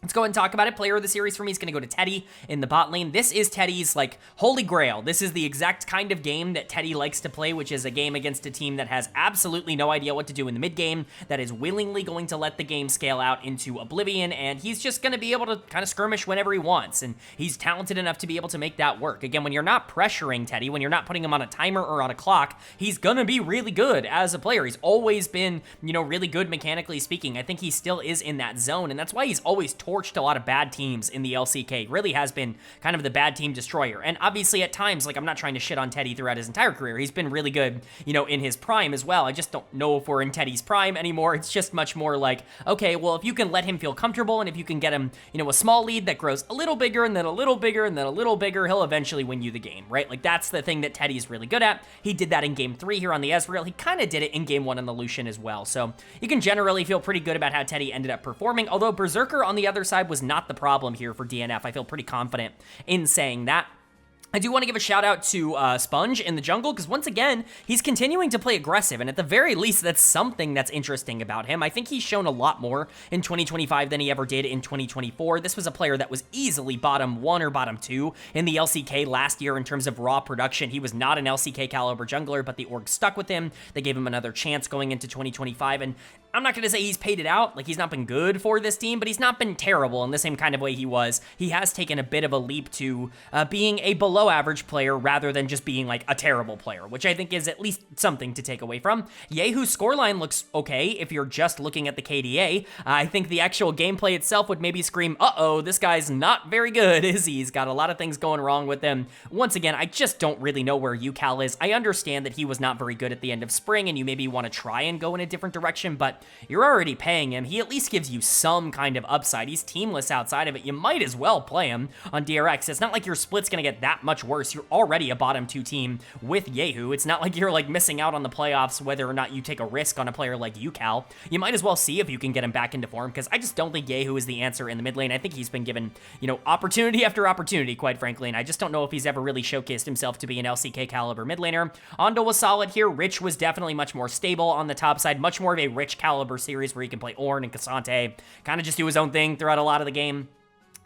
let's go ahead and talk about it. Player of the series for me is going to go to Teddy in the bot lane. This is Teddy's, like, holy grail. This is the exact kind of game that Teddy likes to play, which is a game against a team that has absolutely no idea what to do in the mid game, that is willingly going to let the game scale out into oblivion, and he's just going to be able to kind of skirmish whenever he wants, and he's talented enough to be able to make that work. Again, when you're not pressuring Teddy, when you're not putting him on a timer or on a clock, he's going to be really good as a player. He's always been, you know, really good mechanically speaking. I think he still is in that zone, and that's why he's always torched a lot of bad teams in the LCK. Really has been kind of the bad team destroyer. And obviously at times, like, I'm not trying to shit on Teddy throughout his entire career. He's been really good, you know, in his prime as well. I just don't know if we're in Teddy's prime anymore. It's just much more like, okay, well, if you can let him feel comfortable and if you can get him, you know, a small lead that grows a little bigger and then a little bigger and then a little bigger, he'll eventually win you the game, right? Like, that's the thing that Teddy's really good at. He did that in game 3 here on the Ezreal. He kind of did it in game 1 on the Lucian as well. So you can generally feel pretty good about how Teddy ended up performing, although Berserker on the other side was not the problem here for DNF. I feel pretty confident in saying that. I do want to give a shout out to Sponge in the jungle, because once again, he's continuing to play aggressive, and at the very least, that's something that's interesting about him. I think he's shown a lot more in 2025 than he ever did in 2024. This was a player that was easily bottom 1 or bottom 2 in the LCK last year in terms of raw production. He was not an LCK caliber jungler, but the org stuck with him. They gave him another chance going into 2025, and I'm not going to say he's paid it out, like he's not been good for this team, but he's not been terrible in the same kind of way he was. He has taken a bit of a leap to being a below average player rather than just being like a terrible player, which I think is at least something to take away from. Yehu's scoreline looks okay if you're just looking at the KDA. I think the actual gameplay itself would maybe scream, uh-oh, this guy's not very good, is he? He's got a lot of things going wrong with him. Once again, I just don't really know where UCal is. I understand that he was not very good at the end of spring, and you maybe want to try and go in a different direction, but you're already paying him. He at least gives you some kind of upside. He's teamless outside of it. You might as well play him on DRX. It's not like your split's going to get that much worse. You're already a bottom 2 team with Yehu. It's not like you're like missing out on the playoffs whether or not you take a risk on a player like UCal. You might as well see if you can get him back into form, because I just don't think Yehu is the answer in the mid lane. I think he's been given, you know, opportunity after opportunity, quite frankly, and I just don't know if he's ever really showcased himself to be an LCK caliber mid laner. Ondo was solid here. Rich was definitely much more stable on the top side, much more of a Rich caliber series where he can play Ornn and Cassante, kind of just do his own thing throughout a lot of the game.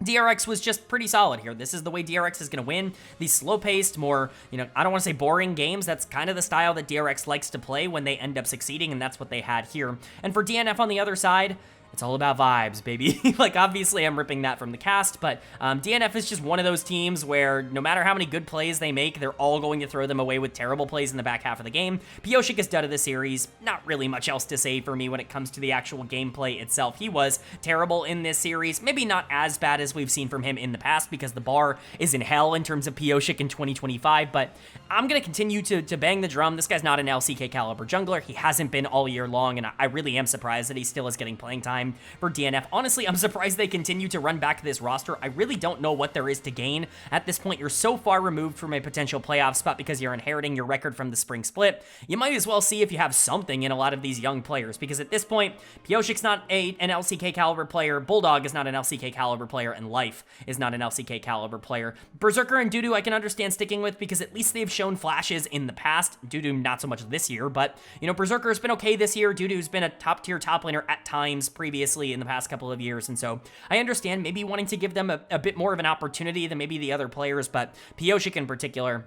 DRX was just pretty solid here. This is the way DRX is going to win. These slow-paced, more, you know, I don't want to say boring games. That's kind of the style that DRX likes to play when they end up succeeding, and that's what they had here. And for DNF on the other side, it's all about vibes, baby. Like, obviously, I'm ripping that from the cast, but DNF is just one of those teams where no matter how many good plays they make, they're all going to throw them away with terrible plays in the back half of the game. Pyosik is done of the series. Not really much else to say for me when it comes to the actual gameplay itself. He was terrible in this series. Maybe not as bad as we've seen from him in the past, because the bar is in hell in terms of Pyosik in 2025, but I'm going to continue to bang the drum. This guy's not an LCK caliber jungler. He hasn't been all year long, and I really am surprised that he still is getting playing time for DNF. Honestly, I'm surprised they continue to run back this roster. I really don't know what there is to gain. At this point, you're so far removed from a potential playoff spot because you're inheriting your record from the spring split. You might as well see if you have something in a lot of these young players, because at this point, Pyoshik's not an LCK caliber player, Bulldog is not an LCK caliber player, and Life is not an LCK caliber player. Berserker and Dudu I can understand sticking with, because at least they've shown flashes in the past. Dudu not so much this year, but, you know, Berserker's been okay this year. Dudu's been a top-tier top laner at times previously in the past couple of years, and so I understand maybe wanting to give them a bit more of an opportunity than maybe the other players, but Pyosik in particular,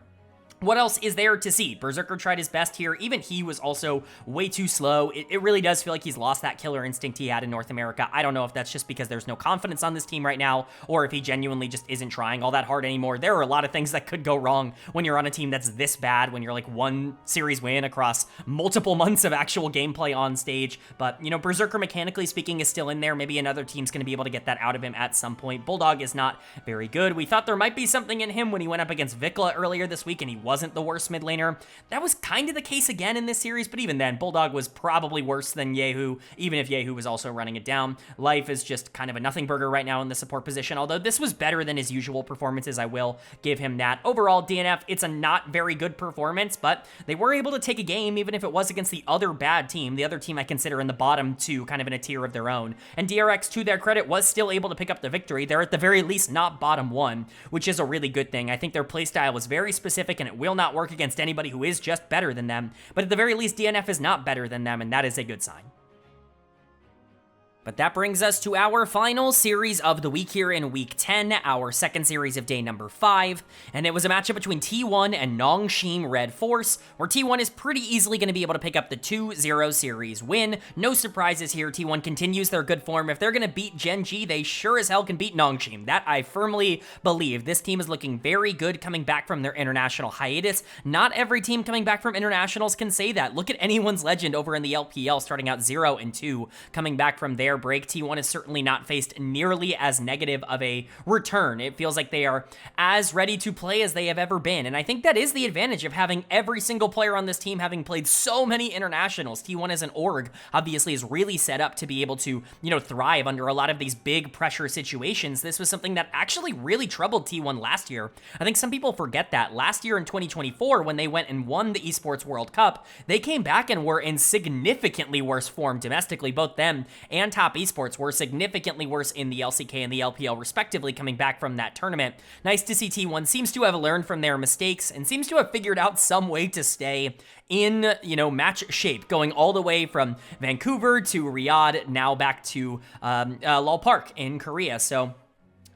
what else is there to see? Berserker tried his best here. Even he was also way too slow. It really does feel like he's lost that killer instinct he had in North America. I don't know if that's just because there's no confidence on this team right now, or if he genuinely just isn't trying all that hard anymore. There are a lot of things that could go wrong when you're on a team that's this bad, when you're like one series win across multiple months of actual gameplay on stage. But, you know, Berserker, mechanically speaking, is still in there. Maybe another team's going to be able to get that out of him at some point. Bulldog is not very good. We thought there might be something in him when he went up against Vikla earlier this week, and he wasn't the worst mid laner. That was kind of the case again in this series, but even then, Bulldog was probably worse than Yehu, even if Yehu was also running it down. Life is just kind of a nothing burger right now in the support position, although this was better than his usual performances. I will give him that. Overall, DNF, it's a not very good performance, but they were able to take a game, even if it was against the other bad team, the other team I consider in the bottom two, kind of in a tier of their own. And DRX, to their credit, was still able to pick up the victory. They're at the very least not bottom one, which is a really good thing. I think their playstyle is very specific, and it will not work against anybody who is just better than them, but at the very least, DNF is not better than them, and that is a good sign. But that brings us to our final series of the week here in Week 10, our second series of day number 5, and it was a matchup between T1 and Nongshim RedForce, where T1 is pretty easily going to be able to pick up the 2-0 series win. No surprises here. T1 continues their good form. If they're going to beat Gen.G, they sure as hell can beat Nongshim. That I firmly believe. This team is looking very good coming back from their international hiatus. Not every team coming back from internationals can say that. Look at anyone's legend over in the LPL starting out 0-2, coming back from their break. T1 has certainly not faced nearly as negative of a return. It feels like they are as ready to play as they have ever been, and I think that is the advantage of having every single player on this team having played so many internationals. T1 as an org obviously is really set up to be able to, you know, thrive under a lot of these big pressure situations. This was something that actually really troubled T1 last year. I think some people forget that. Last year in 2024, when they went and won the Esports World Cup, they came back and were in significantly worse form domestically, both them and top esports were significantly worse in the LCK and the LPL respectively coming back from that tournament. Nice to see T1 seems to have learned from their mistakes and seems to have figured out some way to stay in, match shape, going all the way from Vancouver to Riyadh, now back to Lal Park in Korea. So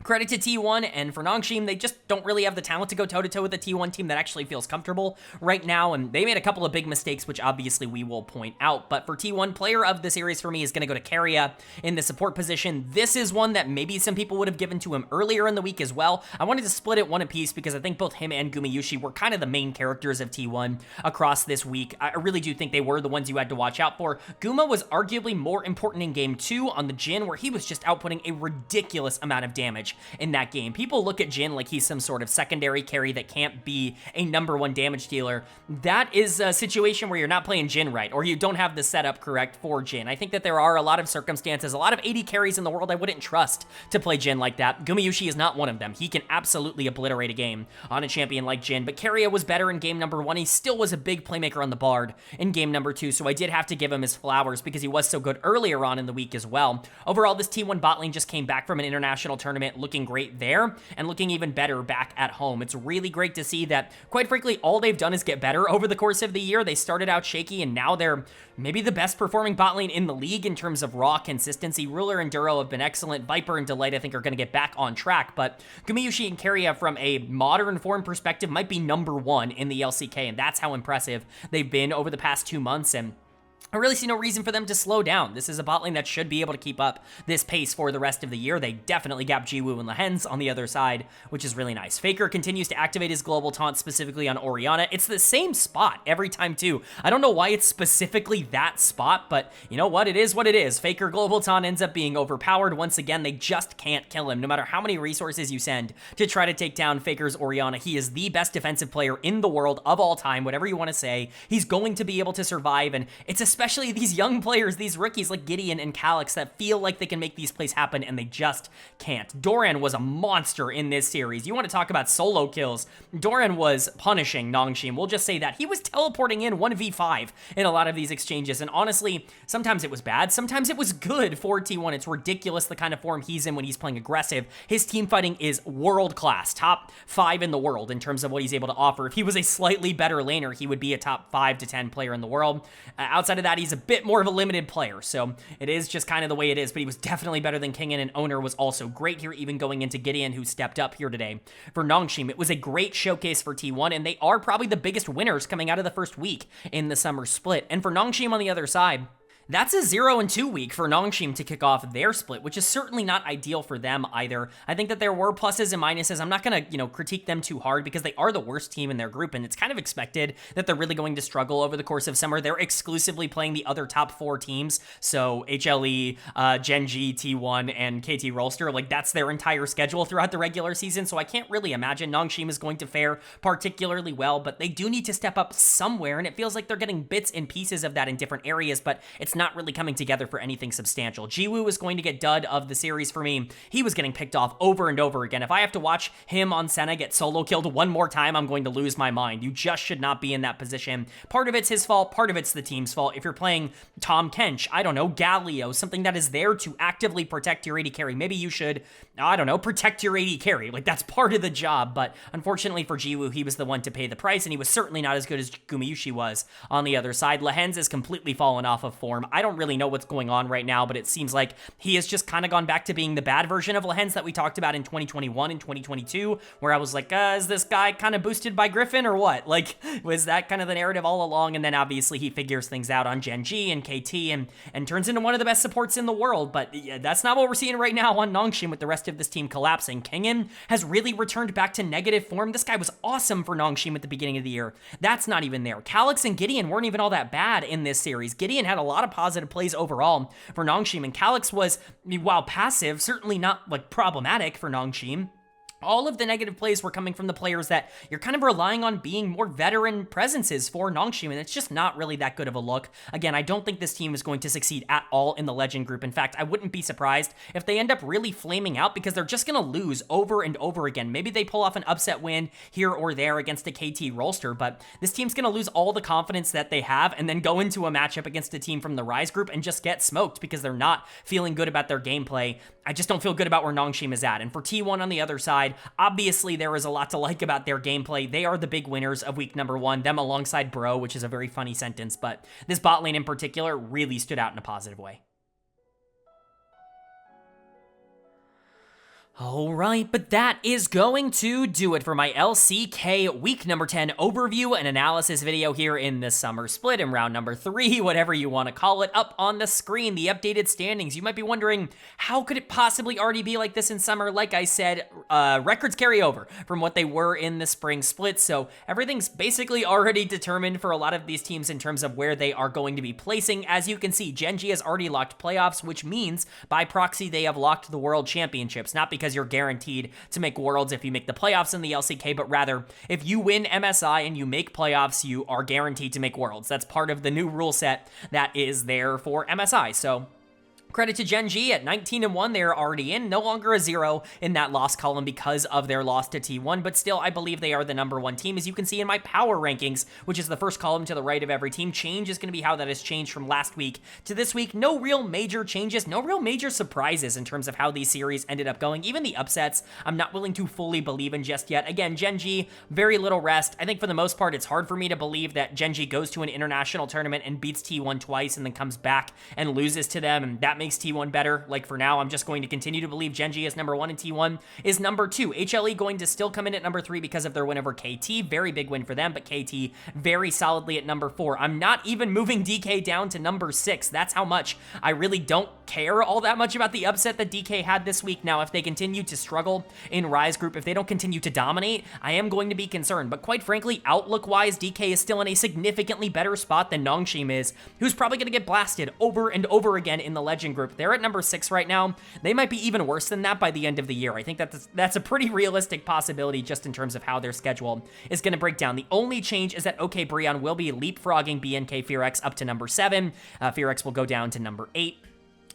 credit to T1, and for Nongshim, they just don't really have the talent to go toe-to-toe with a T1 team that actually feels comfortable right now, and they made a couple of big mistakes, which obviously we will point out. But for T1, player of the series for me is going to go to KIA in the support position. This is one that maybe some people would have given to him earlier in the week as well. I wanted to split it one apiece because I think both him and Gumayushi were kind of the main characters of T1 across this week. I really do think they were the ones you had to watch out for. Guma was arguably more important in Game 2 on the Jin, where he was just outputting a ridiculous amount of damage in that game. People look at Jin like he's some sort of secondary carry that can't be a #1 damage dealer. That is a situation where you're not playing Jin right, or you don't have the setup correct for Jin. I think that there are a lot of circumstances, a lot of AD carries in the world I wouldn't trust to play Jin like that. Gumayushi is not one of them. He can absolutely obliterate a game on a champion like Jin, but KIA was better in game #1. He still was a big playmaker on the Bard in game #2, so I did have to give him his flowers because he was so good earlier on in the week as well. Overall, this T1 bot lane just came back from an international tournament looking great there and looking even better back at home. It's really great to see that, quite frankly, all they've done is get better over the course of the year. They started out shaky, and now they're maybe the best performing bot lane in the league in terms of raw consistency. Ruler and Duro have been excellent. Viper and Delight, I think, are going to get back on track, but Gumayushi and KIA, from a modern form perspective, might be #1 in the LCK, and that's how impressive they've been over the past 2 months, and I really see no reason for them to slow down. This is a bot lane that should be able to keep up this pace for the rest of the year. They definitely got Jiwoo and Lehens on the other side, which is really nice. Faker continues to activate his global taunt, specifically on Orianna. It's the same spot every time, too. I don't know why it's specifically that spot, but you know what? It is what it is. Faker global taunt ends up being overpowered. Once again, they just can't kill him. No matter how many resources you send to try to take down Faker's Orianna, he is the best defensive player in the world of all time, whatever you want to say. He's going to be able to survive, and it's especially these young players, these rookies like Gideon and Calyx, that feel like they can make these plays happen, and they just can't. Doran was a monster in this series. You want to talk about solo kills. Doran was punishing Nongshim. We'll just say that. He was teleporting in 1v5 in a lot of these exchanges, and honestly, sometimes it was bad, sometimes it was good for T1. It's ridiculous the kind of form he's in when he's playing aggressive. His team fighting is world-class, top 5 in the world in terms of what he's able to offer. If he was a slightly better laner, he would be a top 5 to 10 player in the world. Outside of that, he's a bit more of a limited player, so it is just kind of the way it is, but he was definitely better than Kingen, and Owner was also great here, even going into Gideon, who stepped up here today for Nongshim. It was a great showcase for T1, and they are probably the biggest winners coming out of the first week in the summer split. And for Nongshim on the other side, that's a 0-2 week for Nongshim to kick off their split, which is certainly not ideal for them either. I think that there were pluses and minuses. I'm not going to, critique them too hard because they are the worst team in their group, and it's kind of expected that they're really going to struggle over the course of summer. They're exclusively playing the other top 4 teams, so HLE, Gen.G, T1, and KT Rolster. Like, that's their entire schedule throughout the regular season, so I can't really imagine Nongshim is going to fare particularly well, but they do need to step up somewhere, and it feels like they're getting bits and pieces of that in different areas, but it's not really coming together for anything substantial. Jiwoo is going to get dud of the series for me. He was getting picked off over and over again. If I have to watch him on Senna get solo killed one more time, I'm going to lose my mind. You just should not be in that position. Part of it's his fault, part of it's the team's fault. If you're playing Tom Kench, I don't know, Galio, something that is there to actively protect your AD carry, maybe you should, I don't know, protect your AD carry. Like, that's part of the job, but unfortunately for Jiwoo, he was the one to pay the price, and he was certainly not as good as Gumayushi was on the other side. Lehens has completely fallen off of form. I don't really know what's going on right now, but it seems like he has just kind of gone back to being the bad version of Lehens that we talked about in 2021 and 2022, where I was like, is this guy kind of boosted by Griffin or what? Like, was that kind of the narrative all along? And then obviously he figures things out on Gen.G and KT and turns into one of the best supports in the world, but yeah, that's not what we're seeing right now on Nongshim with the rest of this team collapsing. Kingen has really returned back to negative form. This guy was awesome for Nongshim at the beginning of the year. That's not even there. Calyx and Gideon weren't even all that bad in this series. Gideon had a lot of positive plays overall for Nongshim, and Calyx was, while passive, certainly not like problematic for Nongshim. all of the negative plays were coming from the players that you're kind of relying on being more veteran presences for Nongshim, and it's just not really that good of a look. Again, I don't think this team is going to succeed at all in the Legend group. In fact, I wouldn't be surprised if they end up really flaming out because they're just going to lose over and over again. Maybe they pull off an upset win here or there against a KT Rolster, but this team's going to lose all the confidence that they have and then go into a matchup against a team from the Rise group and just get smoked because they're not feeling good about their gameplay. I just don't feel good about where Nongshim is at. And for T1 on the other side, obviously there is a lot to like about their gameplay. They are the big winners of week number 1, them alongside Bro, which is a very funny sentence, but this bot lane in particular really stood out in a positive way. Alright, but that is going to do it for my LCK week number 10 overview and analysis video here in the summer split in round number 3, whatever you want to call it. Up on the screen, the updated standings. You might be wondering, how could it possibly already be like this in summer? Like I said, records carry over from what they were in the spring split, so everything's basically already determined for a lot of these teams in terms of where they are going to be placing. As you can see, Gen.G has already locked playoffs, which means by proxy they have locked the World Championships, not because you're guaranteed to make Worlds if you make the playoffs in the LCK, but rather, if you win MSI and you make playoffs, you are guaranteed to make Worlds. That's part of the new rule set that is there for MSI, so credit to Gen.G at 19-1, they are already in, no longer a 0 in that loss column because of their loss to T1, but still, I believe they are the number 1 team, as you can see in my power rankings, which is the first column to the right of every team. Change is going to be how that has changed from last week to this week. No real major changes, no real major surprises in terms of how these series ended up going. Even the upsets, I'm not willing to fully believe in just yet. Again, Gen.G, very little rest. I think for the most part, it's hard for me to believe that Gen.G goes to an international tournament and beats T1 twice and then comes back and loses to them, and that makes T1 better. Like for now, I'm just going to continue to believe Gen.G is number 1 and T1 is number 2. HLE going to still come in at number 3 because of their win over KT. Very big win for them, but KT very solidly at number 4. I'm not even moving DK down to number 6. That's how much I really don't care all that much about the upset that DK had this week. Now, if they continue to struggle in Rise group, if they don't continue to dominate, I am going to be concerned. But quite frankly, outlook-wise, DK is still in a significantly better spot than Nongshim is, who's probably going to get blasted over and over again in the Legend group. They're at number 6 right now. They might be even worse than that by the end of the year. I think that's a pretty realistic possibility just in terms of how their schedule is going to break down. The only change is that OK BRION will be leapfrogging BNK FearX up to number 7. FearX will go down to number 8.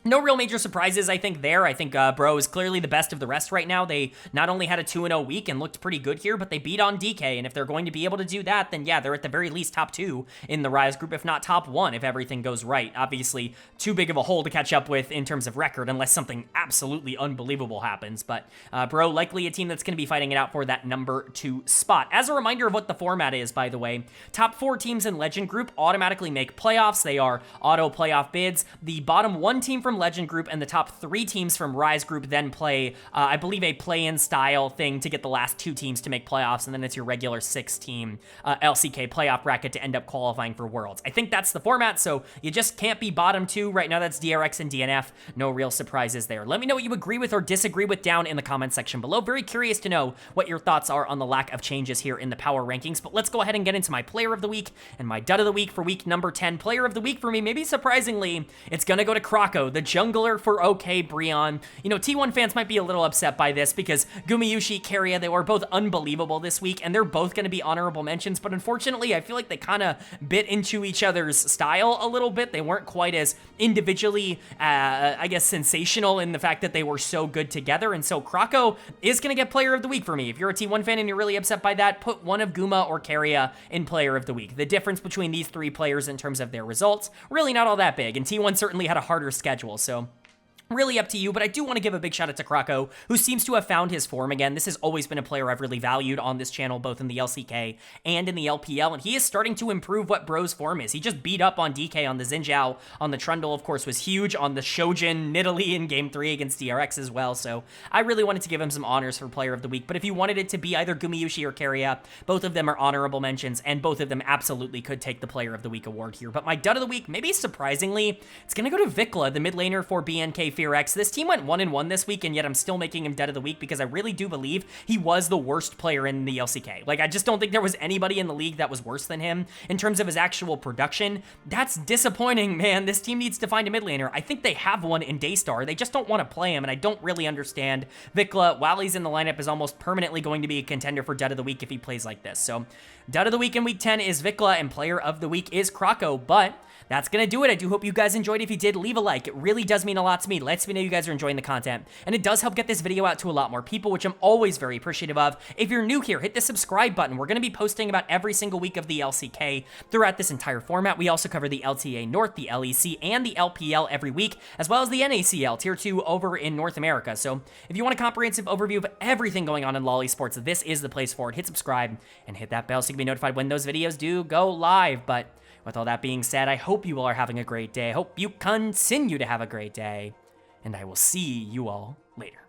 No real major surprises, I think, there. I think Bro is clearly the best of the rest right now. They not only had a 2-0 week and looked pretty good here, but they beat on DK, and if they're going to be able to do that, then yeah, they're at the very least top 2 in the Rise group, if not top 1, if everything goes right. Obviously, too big of a hole to catch up with in terms of record, unless something absolutely unbelievable happens, but Bro, likely a team that's going to be fighting it out for that number 2 spot. As a reminder of what the format is, by the way, top 4 teams in Legend group automatically make playoffs. They are auto playoff bids. The bottom 1 team from Legend group and the top 3 teams from Rise group then play, I believe, a play-in style thing to get the last 2 teams to make playoffs, and then it's your regular 6-team LCK playoff bracket to end up qualifying for Worlds. I think that's the format, so you just can't be bottom 2. Right now, that's DRX and DNF. No real surprises there. Let me know what you agree with or disagree with down in the comment section below. Very curious to know what your thoughts are on the lack of changes here in the power rankings, but let's go ahead and get into my player of the week and my dud of the week for week number 10. Player of the week for me, maybe surprisingly, it's gonna go to Krako, the jungler for OK BRION. You know, T1 fans might be a little upset by this because Gumayusi, KIA, they were both unbelievable this week, and they're both going to be honorable mentions, but unfortunately, I feel like they kind of bit into each other's style a little bit. They weren't quite as individually, I guess, sensational in the fact that they were so good together, and so Krako is going to get Player of the Week for me. If you're a T1 fan and you're really upset by that, put one of Guma or KIA in Player of the Week. The difference between these 3 players in terms of their results, really not all that big, and T1 certainly had a harder schedule, so really up to you, but I do want to give a big shout out to Krako, who seems to have found his form again. This has always been a player I've really valued on this channel, both in the LCK and in the LPL, and he is starting to improve what Bro's form is. He just beat up on DK on the Xin Zhao, on the Trundle, of course, was huge, on the Shojin Nidalee in Game 3 against DRX as well, so I really wanted to give him some honors for Player of the Week, but if you wanted it to be either Gumayusi or KIA, both of them are honorable mentions, and both of them absolutely could take the Player of the Week award here. But my dud of the week, maybe surprisingly, it's going to go to Vikla, the mid laner for BNK FearX. This team went 1-1 this week, and yet I'm still making him dead of the week because I really do believe he was the worst player in the LCK. Like, I just don't think there was anybody in the league that was worse than him in terms of his actual production. That's disappointing, man. This team needs to find a mid laner. I think they have one in Daystar. They just don't want to play him, and I don't really understand. Vikla, while he's in the lineup, is almost permanently going to be a contender for dead of the week if he plays like this. So, dead of the week in week 10 is Vikla, and player of the week is Krako, but that's going to do it. I do hope you guys enjoyed. If you did, leave a like. It really does mean a lot to me. It lets me know you guys are enjoying the content, and it does help get this video out to a lot more people, which I'm always very appreciative of. If you're new here, hit the subscribe button. We're going to be posting about every single week of the LCK throughout this entire format. We also cover the LTA North, the LEC, and the LPL every week, as well as the NACL Tier 2 over in North America. So if you want a comprehensive overview of everything going on in LoL esports, this is the place for it. Hit subscribe and hit that bell so you can be notified when those videos do go live. But with all that being said, I hope you all are having a great day. I hope you continue to have a great day, and I will see you all later.